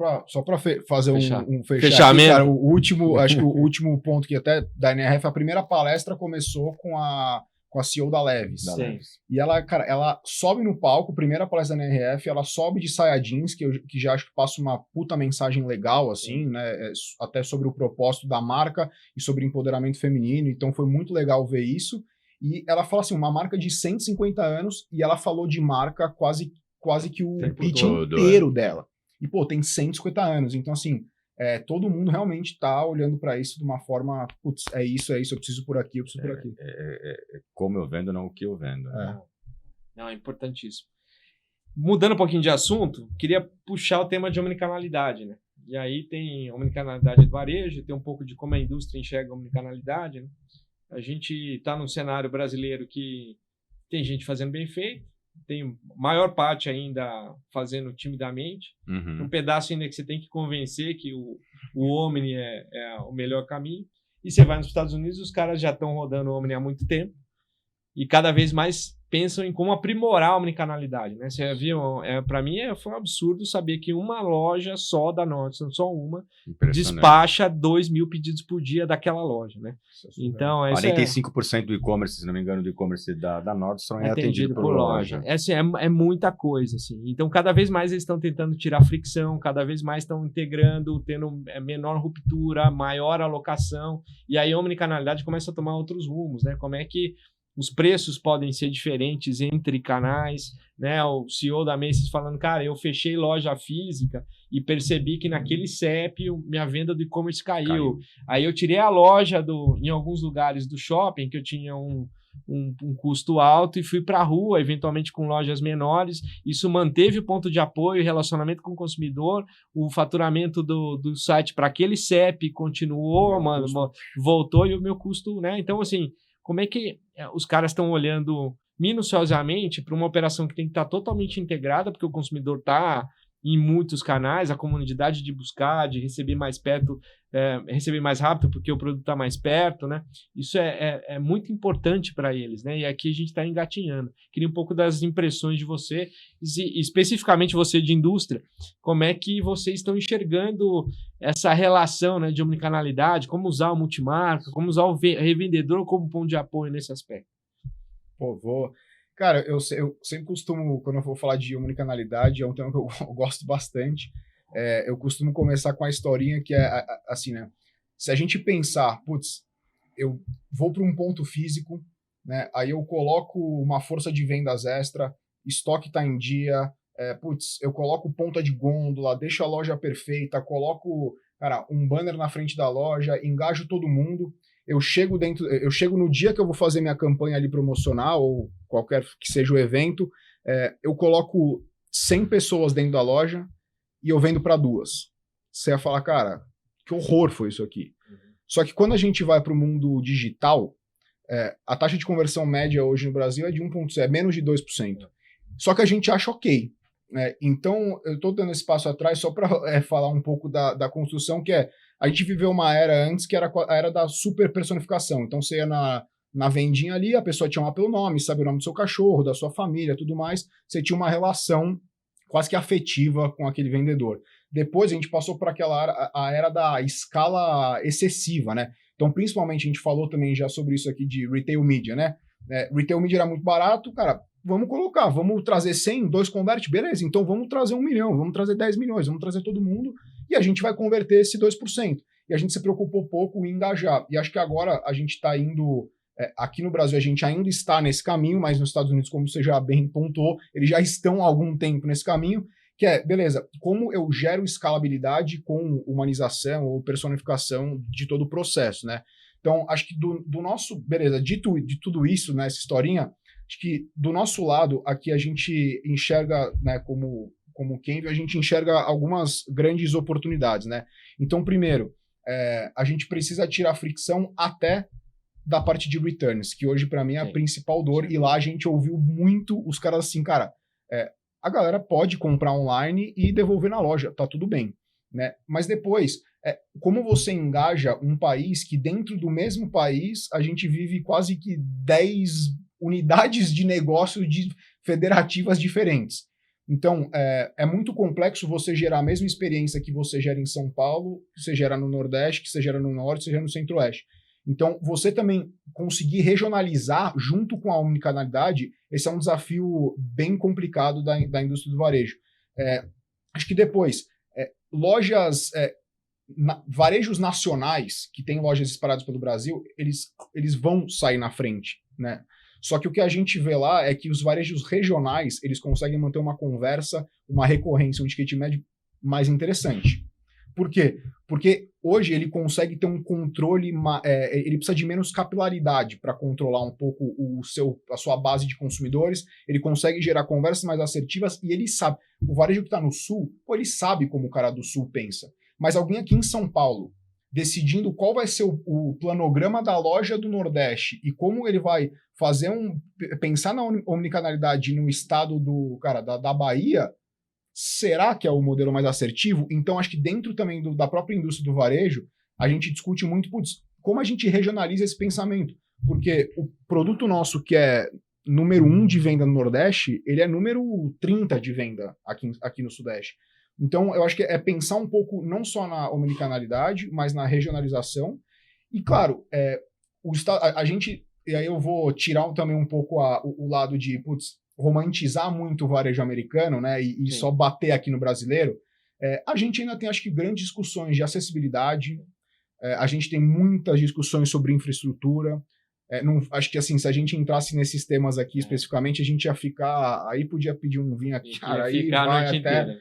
para fazer um fechamento, aqui, cara, acho que o último ponto que até da NRF, a primeira palestra começou com a CEO da Levi's. E ela sobe no palco, primeira palestra da NRF, ela sobe de saia jeans, que já acho que passa uma puta mensagem legal, assim, né, até sobre o propósito da marca e sobre empoderamento feminino, então foi muito legal ver isso. E ela fala assim, uma marca de 150 anos, e ela falou de marca quase que o pitch inteiro dela. E, tem 150 anos. Então, assim, todo mundo realmente tá olhando para isso de uma forma, putz, é isso, eu preciso por aqui, eu preciso por aqui. Como eu vendo, não o que eu vendo. Não, é importantíssimo. Mudando um pouquinho de assunto, queria puxar o tema de omnicanalidade, né? E aí tem omnicanalidade do varejo, tem um pouco de como a indústria enxerga a omnicanalidade, né? A gente está num cenário brasileiro que tem gente fazendo bem feito, tem maior parte ainda fazendo timidamente, um pedaço ainda que você tem que convencer que o Omni é o melhor caminho, e você vai nos Estados Unidos, os caras já estão rodando o Omni há muito tempo, e cada vez mais pensam em como aprimorar a omnicanalidade, né? Você viu, para mim foi um absurdo saber que uma loja só da Nordstrom, só uma, despacha 2.000 pedidos por dia daquela loja, né? Então, 45% do e-commerce, se não me engano, do e-commerce da Nordstrom é atendido por loja. É muita coisa, assim. Então, cada vez mais eles estão tentando tirar fricção, cada vez mais estão integrando, tendo menor ruptura, maior alocação, e aí a omnicanalidade começa a tomar outros rumos, né? Como é que os preços podem ser diferentes entre canais, né? O CEO da Macy's falando, cara, eu fechei loja física e percebi que naquele CEP minha venda do e-commerce caiu. Aí eu tirei a loja em alguns lugares do shopping, que eu tinha um custo alto, e fui para a rua, eventualmente com lojas menores. Isso manteve o ponto de apoio, relacionamento com o consumidor, o faturamento do site para aquele CEP continuou, voltou, e o meu custo, né? Então, assim, como é que os caras estão olhando minuciosamente para uma operação que tem que estar totalmente integrada, porque o consumidor está em muitos canais, a comunidade de buscar, de receber mais perto, receber mais rápido, porque o produto está mais perto, né? Isso é muito importante para eles, né? E aqui a gente está engatinhando. Queria um pouco das impressões de você, e especificamente você de indústria, como é que vocês estão enxergando essa relação, né, de omnicanalidade, como usar o multimarca, como usar o revendedor como ponto de apoio nesse aspecto. Cara, eu sempre costumo, quando eu vou falar de omnicanalidade, é um tema que eu gosto bastante. Eu costumo começar com a historinha que é assim, né? Se a gente pensar, putz, eu vou para um ponto físico, né? Aí eu coloco uma força de vendas extra, estoque está em dia, eu coloco ponta de gôndola, deixo a loja perfeita, coloco, cara, um banner na frente da loja, engajo todo mundo. Eu chego no dia que eu vou fazer minha campanha ali promocional, ou qualquer que seja o evento, eu coloco 100 pessoas dentro da loja e eu vendo para 2. Você ia falar, cara, que horror foi isso aqui. Só que quando a gente vai para o mundo digital, a taxa de conversão média hoje no Brasil é de 1,0%, é menos de 2%. Só que a gente acha ok. Então, eu estou dando esse passo atrás só para falar um pouco da construção, que a gente viveu uma era antes que era a era da super personificação. Então, você ia na vendinha ali, a pessoa te chamava pelo nome, sabe o nome do seu cachorro, da sua família, tudo mais. Você tinha uma relação quase que afetiva com aquele vendedor. Depois, a gente passou por a era da escala excessiva, né? Então, principalmente, a gente falou também já sobre isso aqui de retail media, né? Retail media era muito barato, cara, vamos trazer 100, 2 converte, beleza, então vamos trazer 1 milhão, vamos trazer 10 milhões, vamos trazer todo mundo, e a gente vai converter esse 2%. E a gente se preocupou pouco em engajar. E acho que agora a gente está indo, aqui no Brasil a gente ainda está nesse caminho, mas nos Estados Unidos, como você já bem pontuou, eles já estão há algum tempo nesse caminho, que beleza, como eu gero escalabilidade com humanização ou personificação de todo o processo, né? Então, acho que do nosso, beleza, de tudo isso, né, essa historinha, acho que do nosso lado, aqui a gente enxerga, né, como Kenvue, a gente enxerga algumas grandes oportunidades, né? Então, primeiro, a gente precisa tirar fricção até da parte de returns, que hoje para mim é a principal dor, e lá a gente ouviu muito os caras assim, cara, a galera pode comprar online e devolver na loja, tá tudo bem, né? Mas depois, como você engaja um país que dentro do mesmo país a gente vive quase que 10 unidades de negócio federativas diferentes. Então, é muito complexo você gerar a mesma experiência que você gera em São Paulo, que você gera no Nordeste, que você gera no Norte, que você gera no Centro-Oeste. Então, você também conseguir regionalizar junto com a omnicanalidade, esse é um desafio bem complicado da indústria do varejo. Acho que depois, varejos nacionais, que têm lojas espalhadas pelo Brasil, eles vão sair na frente, né? Só que o que a gente vê lá é que os varejos regionais, eles conseguem manter uma conversa, uma recorrência, um ticket médio mais interessante. Por quê? Porque hoje ele consegue ter um controle, ele precisa de menos capilaridade para controlar um pouco a sua base de consumidores, ele consegue gerar conversas mais assertivas e ele sabe. O varejo que está no Sul, ele sabe como o cara do Sul pensa. Mas alguém aqui em São Paulo decidindo qual vai ser o planograma da loja do Nordeste e como ele vai pensar na omnicanalidade no estado da Bahia, será que é o modelo mais assertivo? Então, acho que dentro também da própria indústria do varejo, a gente discute muito, como a gente regionaliza esse pensamento? Porque o produto nosso que é número 1 de venda no Nordeste, ele é número 30 de venda aqui no Sudeste. Então, eu acho que é pensar um pouco não só na omnicanalidade, mas na regionalização. E, claro, a gente... E aí eu vou tirar também um pouco o lado de romantizar muito o varejo americano, né? E só bater aqui no brasileiro. A gente ainda tem, acho que, grandes discussões de acessibilidade. A gente tem muitas discussões sobre infraestrutura. Acho que, assim, se a gente entrasse nesses temas aqui especificamente, a gente ia ficar... Aí podia pedir um vinho aqui, cara, aí vai até...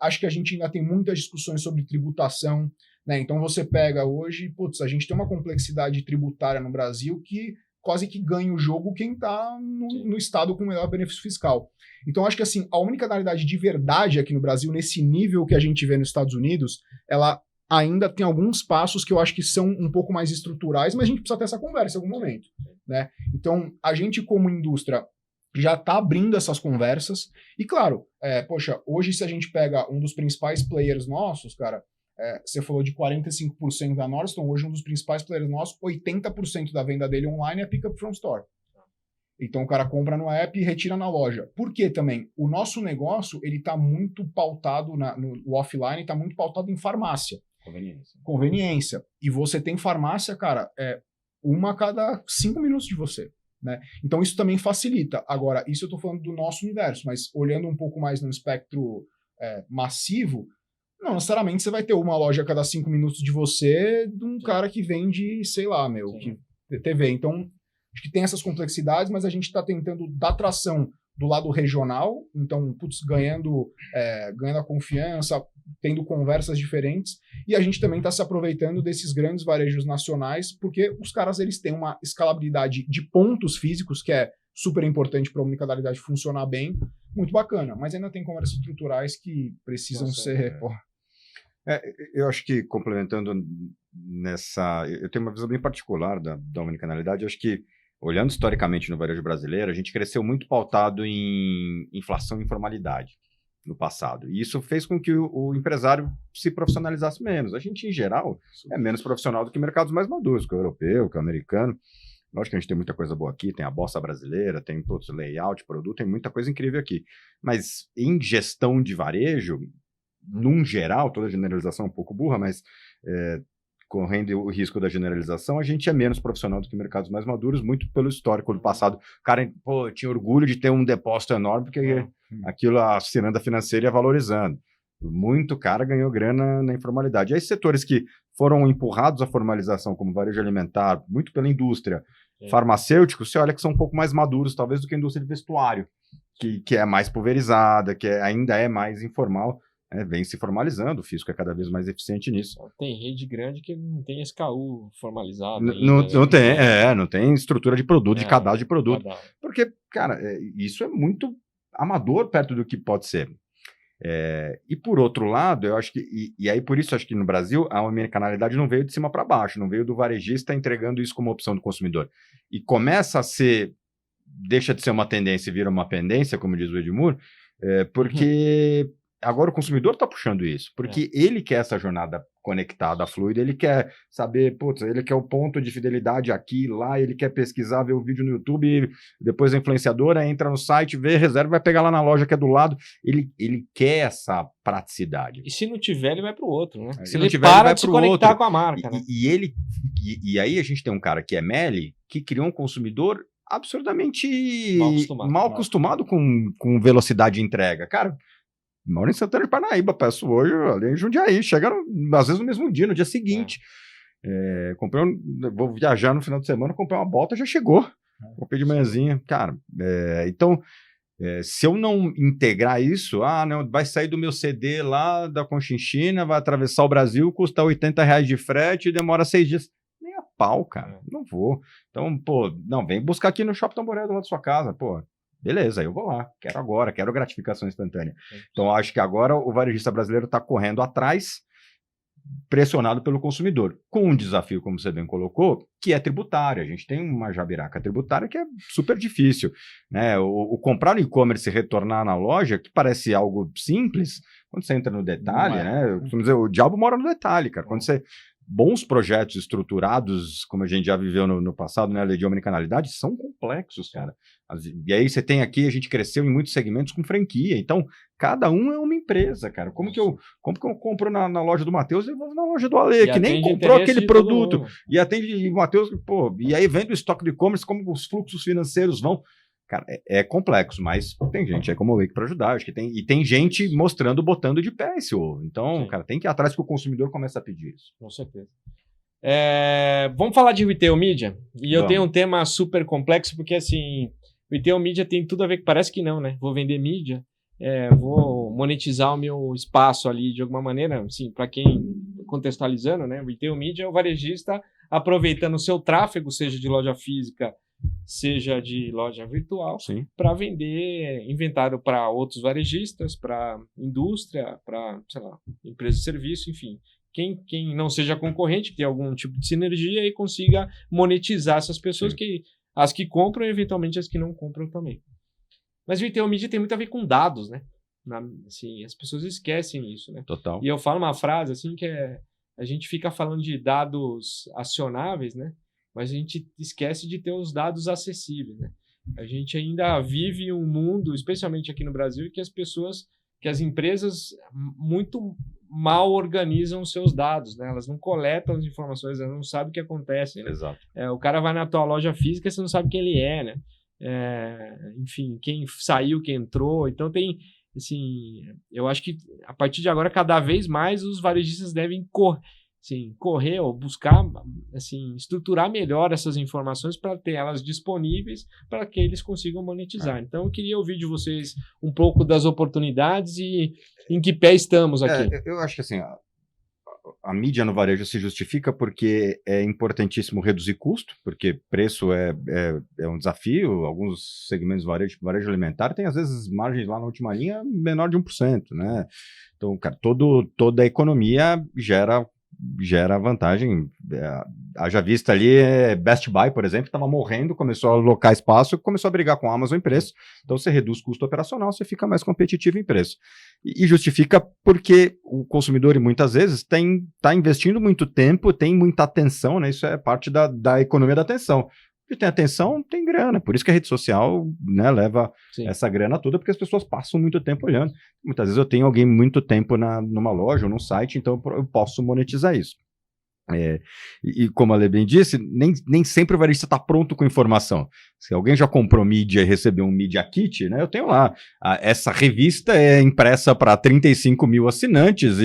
acho que a gente ainda tem muitas discussões sobre tributação, né? Então você pega hoje, a gente tem uma complexidade tributária no Brasil que quase que ganha o jogo quem está no estado com melhor benefício fiscal. Então acho que assim, a omnicanalidade de verdade aqui no Brasil, nesse nível que a gente vê nos Estados Unidos, ela ainda tem alguns passos que eu acho que são um pouco mais estruturais, mas a gente precisa ter essa conversa em algum momento, né? Então a gente como indústria já está abrindo essas conversas. E claro, hoje se a gente pega um dos principais players nossos, cara, você falou de 45% da Nordstrom, hoje um dos principais players nossos, 80% da venda dele online é pick up from store. Então o cara compra no app e retira na loja. Por quê também? O nosso negócio, ele está muito pautado, no offline, está muito pautado em farmácia. Conveniência. E você tem farmácia, cara, uma a cada 5 minutos de você. Né? Então isso também facilita. Agora, isso eu estou falando do nosso universo, mas olhando um pouco mais no espectro massivo, não necessariamente você vai ter uma loja a cada 5 minutos de você de um cara que vende, sei lá, TV. Então, acho que tem essas complexidades, mas a gente está tentando dar tração do lado regional, então, ganhando a confiança, tendo conversas diferentes, e a gente também está se aproveitando desses grandes varejos nacionais, porque os caras eles têm uma escalabilidade de pontos físicos, que é super importante para a omnicanalidade funcionar bem, muito bacana, mas ainda tem conversas estruturais que precisam ser... Eu acho que, complementando eu tenho uma visão bem particular da omnicanalidade. Eu acho que, olhando historicamente no varejo brasileiro, a gente cresceu muito pautado em inflação e informalidade no passado. E isso fez com que o empresário se profissionalizasse menos. A gente, em geral, é menos profissional do que mercados mais maduros, que o europeu, que o americano. Lógico que a gente tem muita coisa boa aqui, tem a bossa brasileira, tem todos os layout, produto, tem muita coisa incrível aqui. Mas em gestão de varejo, num geral, toda generalização é um pouco burra, mas correndo o risco da generalização, a gente é menos profissional do que mercados mais maduros, muito pelo histórico do passado. O cara tinha orgulho de ter um depósito enorme, porque aquilo a ciranda financeira ia valorizando. Muito cara ganhou grana na informalidade. E aí setores que foram empurrados à formalização, como varejo alimentar, muito pela indústria, farmacêutico, você olha que são um pouco mais maduros, talvez, do que a indústria de vestuário, que é mais pulverizada, que ainda é mais informal. Vem se formalizando, o fisco é cada vez mais eficiente nisso. Tem rede grande que não tem SKU formalizado. Não tem estrutura de produto, de cadastro de produto. Porque, cara, isso é muito amador perto do que pode ser. E por outro lado, eu acho que, e aí por isso acho que no Brasil a omnicanalidade não veio de cima para baixo, não veio do varejista entregando isso como opção do consumidor. E começa a ser, deixa de ser uma tendência e vira uma pendência, como diz o Edmur, porque... Agora o consumidor está puxando isso, porque ele quer essa jornada conectada, fluida, ele quer saber, ele quer o ponto de fidelidade aqui, lá, ele quer pesquisar, ver o vídeo no YouTube, depois a influenciadora entra no site, vê, reserva, vai pegar lá na loja que é do lado, ele quer essa praticidade. E se não tiver, ele vai para o outro, né? Se não tiver, ele vai para de conectar com a marca, né? E aí a gente tem um cara que é Meli, que criou um consumidor absurdamente mal acostumado com velocidade de entrega. Cara, moro em Santana de Parnaíba, peço hoje ali em Jundiaí, chega às vezes no mesmo dia, no dia seguinte. Vou viajar no final de semana, comprei uma bota, já chegou. Comprei de manhãzinha. Cara, então, se eu não integrar isso, não, vai sair do meu CD lá da Conchinchina, vai atravessar o Brasil, custa R$80 de frete e demora 6 dias. Nem a pau, cara, não vou. Então, não, vem buscar aqui no Shopping Tamboré do lado da sua casa, beleza, aí eu vou lá, quero agora, quero gratificação instantânea. Então, acho que agora o varejista brasileiro está correndo atrás pressionado pelo consumidor, com um desafio, como você bem colocou, que é tributário. A gente tem uma jabiraca tributária que é super difícil, né? O comprar no e-commerce e retornar na loja, que parece algo simples, quando você entra no detalhe, né? Vamos dizer, o diabo mora no detalhe, cara. Quando você... Bons projetos estruturados, como a gente já viveu no passado, né? A lei de omnicanalidade, são complexos, cara. E aí você tem aqui, a gente cresceu em muitos segmentos com franquia. Então, cada um é uma empresa, cara. Como que eu compro na loja do Matheus e vou na loja do Ale, que nem comprou aquele produto. E atende o Matheus, pô, e aí vende o estoque de e-commerce, como os fluxos financeiros vão. Cara, é complexo, mas tem gente aí como o Wake para ajudar. Acho que tem gente mostrando, botando de pé esse ovo. Então, cara, tem que ir atrás que o consumidor começa a pedir isso. Com certeza. Vamos falar de retail media? E eu tenho um tema super complexo, porque assim, retail media tem tudo a ver, parece que não, né? Vou vender mídia, vou monetizar o meu espaço ali de alguma maneira, assim, para quem contextualizando, né? Retail media é o varejista aproveitando o seu tráfego, seja de loja física, seja de loja virtual, para vender inventário para outros varejistas, para indústria, para, sei lá, empresa de serviço, enfim. Quem não seja concorrente, que tem algum tipo de sinergia e consiga monetizar essas pessoas, as que compram e eventualmente as que não compram também. Mas o retail media tem muito a ver com dados, né? Assim, as pessoas esquecem isso, né? Total. E eu falo uma frase assim que a gente fica falando de dados acionáveis, né? Mas a gente esquece de ter os dados acessíveis, né? A gente ainda vive um mundo, especialmente aqui no Brasil, que as empresas muito mal organizam os seus dados, né? Elas não coletam as informações, elas não sabem o que acontece, né? Exato. O cara vai na tua loja física, você não sabe quem ele é, né? Enfim, quem saiu, quem entrou. Então tem, assim, eu acho que a partir de agora, cada vez mais os varejistas devem correr ou buscar, assim, estruturar melhor essas informações para ter elas disponíveis para que eles consigam monetizar. Então, eu queria ouvir de vocês um pouco das oportunidades e em que pé estamos aqui. Eu acho que assim, a mídia no varejo se justifica porque é importantíssimo reduzir custo, porque preço é um desafio. Alguns segmentos do varejo alimentar tem, às vezes, margens lá na última linha menor de 1%, né? Então, cara, toda a economia gera vantagem. Haja vista ali, Best Buy, por exemplo, estava morrendo, começou a alocar espaço, começou a brigar com a Amazon em preço. Então você reduz custo operacional, você fica mais competitivo em preço. E justifica porque o consumidor, muitas vezes, está investindo muito tempo, tem muita atenção, né? Isso é parte da economia da atenção. Se tem atenção, tem grana. Por isso que a rede social, né, leva essa grana toda, porque as pessoas passam muito tempo olhando. Muitas vezes eu tenho alguém muito tempo numa loja ou num site, então eu posso monetizar isso. E como a Ale bem disse, nem sempre o varejista está pronto com informação. Se alguém já comprou mídia e recebeu um Media Kit, né, eu tenho lá. Essa revista é impressa para 35 mil assinantes,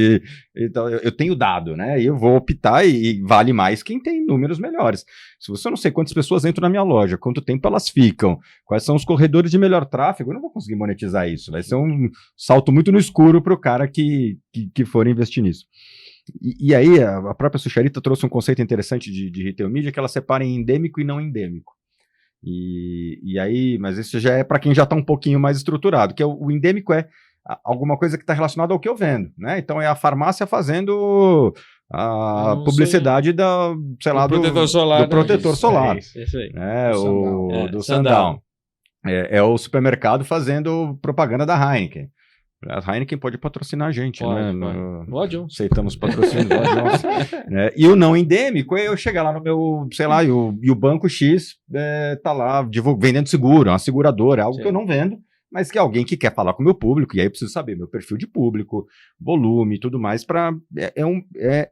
então eu tenho dado, né? E eu vou optar e vale mais quem tem números melhores. Se você não sei quantas pessoas entram na minha loja, quanto tempo elas ficam, quais são os corredores de melhor tráfego, eu não vou conseguir monetizar isso. Vai ser um salto muito no escuro para o cara que for investir nisso. E aí, a própria Sucharita trouxe um conceito interessante de retail media, que ela separa em endêmico e não endêmico. E aí, mas isso já é para quem já está um pouquinho mais estruturado, que o endêmico é alguma coisa que está relacionada ao que eu vendo, né? Então é a farmácia fazendo a publicidade do protetor solar. É isso aí. Do Sundown. É o supermercado fazendo propaganda da Heineken. A Heineken pode patrocinar a gente, Pode. Aceitamos patrocínio, né? E o não endêmico é eu chegar lá no meu, sei lá, e o banco X tá lá vendendo seguro, uma seguradora, algo que eu não vendo, mas que é alguém que quer falar com o meu público, e aí eu preciso saber meu perfil de público, volume e tudo mais,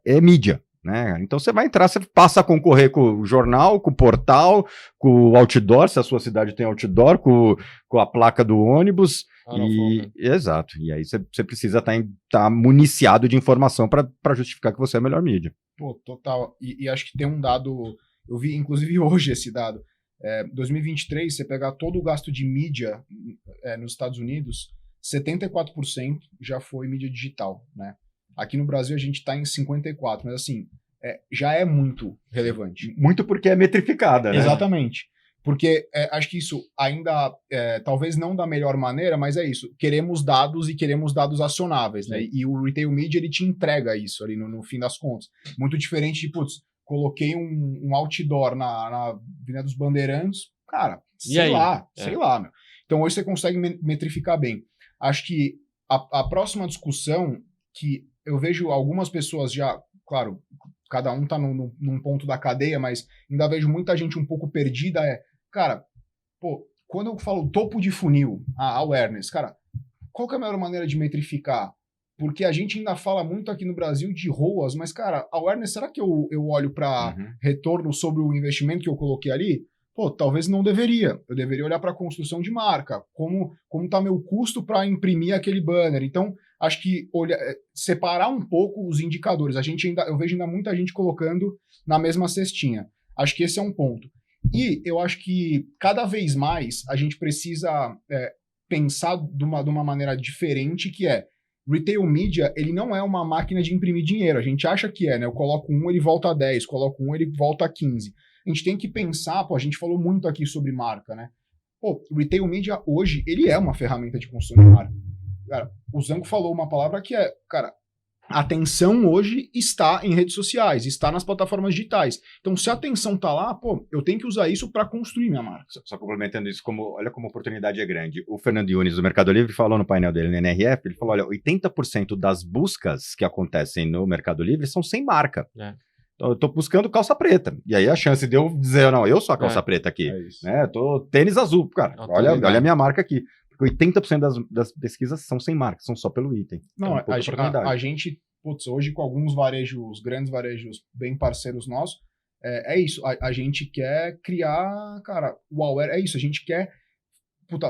é mídia. Né? Então você vai entrar, você passa a concorrer com o jornal, com o portal, com o outdoor, se a sua cidade tem outdoor, com a placa do ônibus. Exato. E aí você precisa estar municiado de informação para justificar que você é a melhor mídia. Pô, total. E acho que tem um dado, eu vi inclusive hoje esse dado. 2023, você pegar todo o gasto de mídia nos Estados Unidos, 74% já foi mídia digital, né? Aqui no Brasil a gente está em 54%, mas assim, já é muito relevante. Muito porque é metrificada, né? Exatamente. Porque acho que isso ainda, talvez não da melhor maneira, mas é isso. Queremos dados e queremos dados acionáveis, né? E o Retail Media, ele te entrega isso ali no fim das contas. Muito diferente de, putz, coloquei um outdoor na Avenida dos Bandeirantes, cara, sei lá, meu. Então hoje você consegue metrificar bem. Acho que a próxima discussão, que eu vejo algumas pessoas já, claro, cada um tá num ponto da cadeia, mas ainda vejo muita gente um pouco perdida, cara, pô, quando eu falo topo de funil, awareness, cara, qual que é a melhor maneira de metrificar? Porque a gente ainda fala muito aqui no Brasil de ROAS, mas, cara, awareness, será que eu olho para retorno sobre o investimento que eu coloquei ali? Pô, talvez não deveria. Eu deveria olhar para a construção de marca, como tá meu custo para imprimir aquele banner. Então, acho que separar um pouco os indicadores. Eu vejo ainda muita gente colocando na mesma cestinha. Acho que esse é um ponto. E eu acho que cada vez mais a gente precisa pensar de uma maneira diferente, que é Retail Media, ele não é uma máquina de imprimir dinheiro. A gente acha que né? Eu coloco 1, ele volta a 10, coloco 1, ele volta a 15. A gente tem que pensar, a gente falou muito aqui sobre marca, né? O Retail Media hoje, ele é uma ferramenta de construção de marca. Cara, o Zanco falou uma palavra que cara, a atenção hoje está em redes sociais, está nas plataformas digitais. Então, se a atenção está lá, eu tenho que usar isso para construir minha marca. Só complementando isso, olha como a oportunidade é grande. O Fernando Yunes, do Mercado Livre, falou no painel dele, no NRF, ele falou, olha, 80% das buscas que acontecem no Mercado Livre são sem marca. Então, eu estou buscando calça preta. E aí a chance de eu dizer, não, eu sou a calça preta aqui. Né? Tô tênis azul, cara. Olha a minha marca aqui. Porque 80% das pesquisas são sem marca, são só pelo item. Não, a gente, hoje com alguns varejos, grandes varejos bem parceiros nossos, é isso. A gente quer criar, cara, o aware, é isso. A gente quer,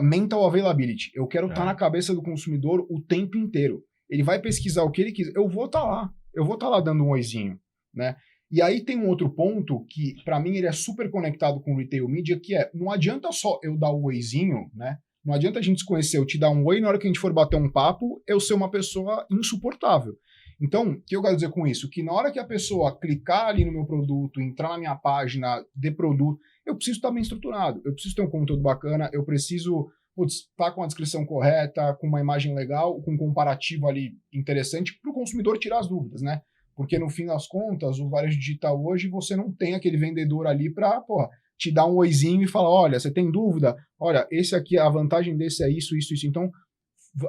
mental availability. Eu quero estar na cabeça do consumidor o tempo inteiro. Ele vai pesquisar o que ele quiser. Eu vou estar lá. Eu vou estar lá dando um oizinho, né? E aí tem um outro ponto que, para mim, ele é super conectado com o Retail Media, que não adianta só eu dar o oizinho, né? Não adianta a gente se conhecer, eu te dar um oi, na hora que a gente for bater um papo, eu ser uma pessoa insuportável. Então, o que eu quero dizer com isso? Que na hora que a pessoa clicar ali no meu produto, entrar na minha página de produto, eu preciso estar bem estruturado, eu preciso ter um conteúdo bacana, eu preciso estar com a descrição correta, com uma imagem legal, com um comparativo ali interessante para o consumidor tirar as dúvidas, né? Porque no fim das contas, o varejo digital hoje, você não tem aquele vendedor ali para, te dar um oizinho e falar, olha, você tem dúvida? Olha, esse aqui, a vantagem desse é isso, isso, isso. Então,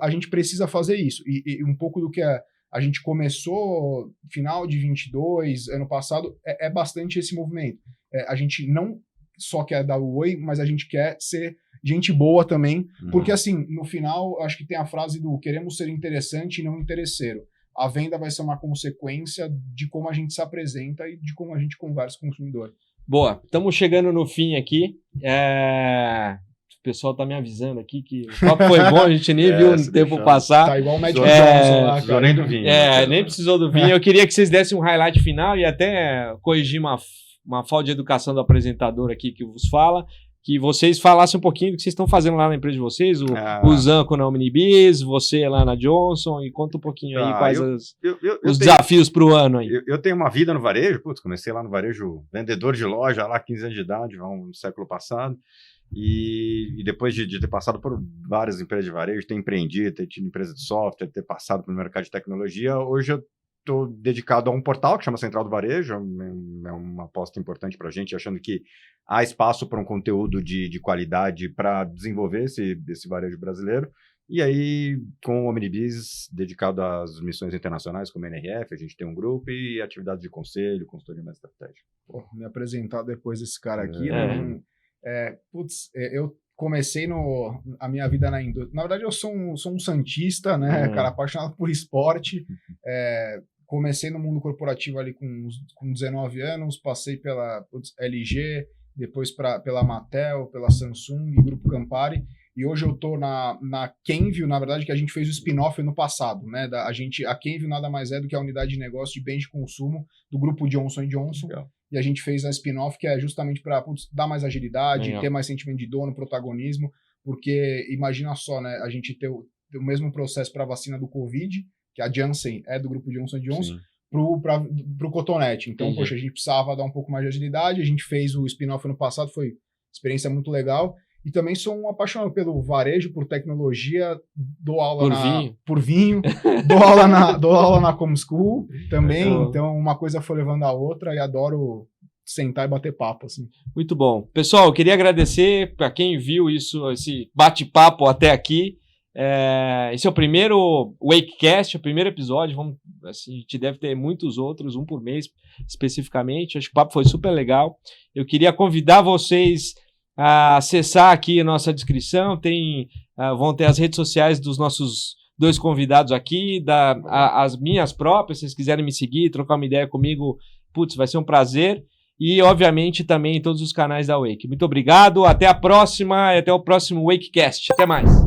a gente precisa fazer isso. E um pouco do que a gente começou final de 22, ano passado, é bastante esse movimento. A gente não só quer dar o oi, mas a gente quer ser gente boa também, porque assim, no final, acho que tem a frase do queremos ser interessante e não interesseiro. A venda vai ser uma consequência de como a gente se apresenta e de como a gente conversa com o consumidor. Boa, estamos chegando no fim aqui. O pessoal tá me avisando aqui que o papo foi bom, a gente nem viu o tempo passar. Tá igual o Magic Johnson lá, cara. Nem do vinho. Nem precisou do vinho. Eu queria que vocês dessem um highlight final e até corrigir uma falta de educação do apresentador aqui que vos fala. Que vocês falassem um pouquinho do que vocês estão fazendo lá na empresa de vocês, o Zanco na Omnibiz, você lá na Johnson, e conta um pouquinho aí quais os desafios para o ano aí. Eu tenho uma vida no varejo, comecei lá no varejo, vendedor de loja, lá 15 anos de idade, no século passado, e depois de ter passado por várias empresas de varejo, ter empreendido, ter tido empresa de software, ter passado pelo mercado de tecnologia, hoje eu estou dedicado a um portal que chama Central do Varejo, é uma aposta importante para a gente, achando que há espaço para um conteúdo de qualidade para desenvolver esse varejo brasileiro. E aí, com o Omnibiz, dedicado às missões internacionais, como a NRF, a gente tem um grupo e atividades de conselho, consultoria mais estratégica. Me apresentar depois desse cara aqui, eu comecei a minha vida na indústria. Na verdade, eu sou um santista, né, cara, apaixonado por esporte. Comecei no mundo corporativo ali com 19 anos, passei pela LG, depois pela Mattel, pela Samsung, Grupo Campari, e hoje eu estou na Kenvue, na verdade, que a gente fez o spin-off no passado, né? A Kenvue nada mais é do que a unidade de negócio de bens de consumo do Grupo Johnson & Johnson, e a gente fez a spin-off que é justamente para dar mais agilidade, ter mais sentimento de dono, protagonismo, porque imagina só, né? A gente ter o mesmo processo para a vacina do Covid, que a Janssen é do Grupo Johnson & Johnson, pro Cotonete. Então, a gente precisava dar um pouco mais de agilidade, a gente fez o spin-off ano passado, foi experiência muito legal. E também sou um apaixonado pelo varejo, por tecnologia, dou aula por vinho, dou aula na Com School também, então uma coisa foi levando a outra e adoro sentar e bater papo, assim. Muito bom. Pessoal, eu queria agradecer para quem viu isso, esse bate-papo até aqui. Esse é o primeiro Wakecast, o primeiro episódio. A gente deve ter muitos outros, um por mês especificamente. Acho que o papo foi super legal. Eu queria convidar vocês a acessar aqui a nossa descrição. Vão ter as redes sociais dos nossos 2 convidados aqui, as minhas próprias. Se vocês quiserem me seguir, trocar uma ideia comigo, vai ser um prazer. E, obviamente, também em todos os canais da Wake. Muito obrigado, até a próxima e até o próximo Wakecast. Até mais.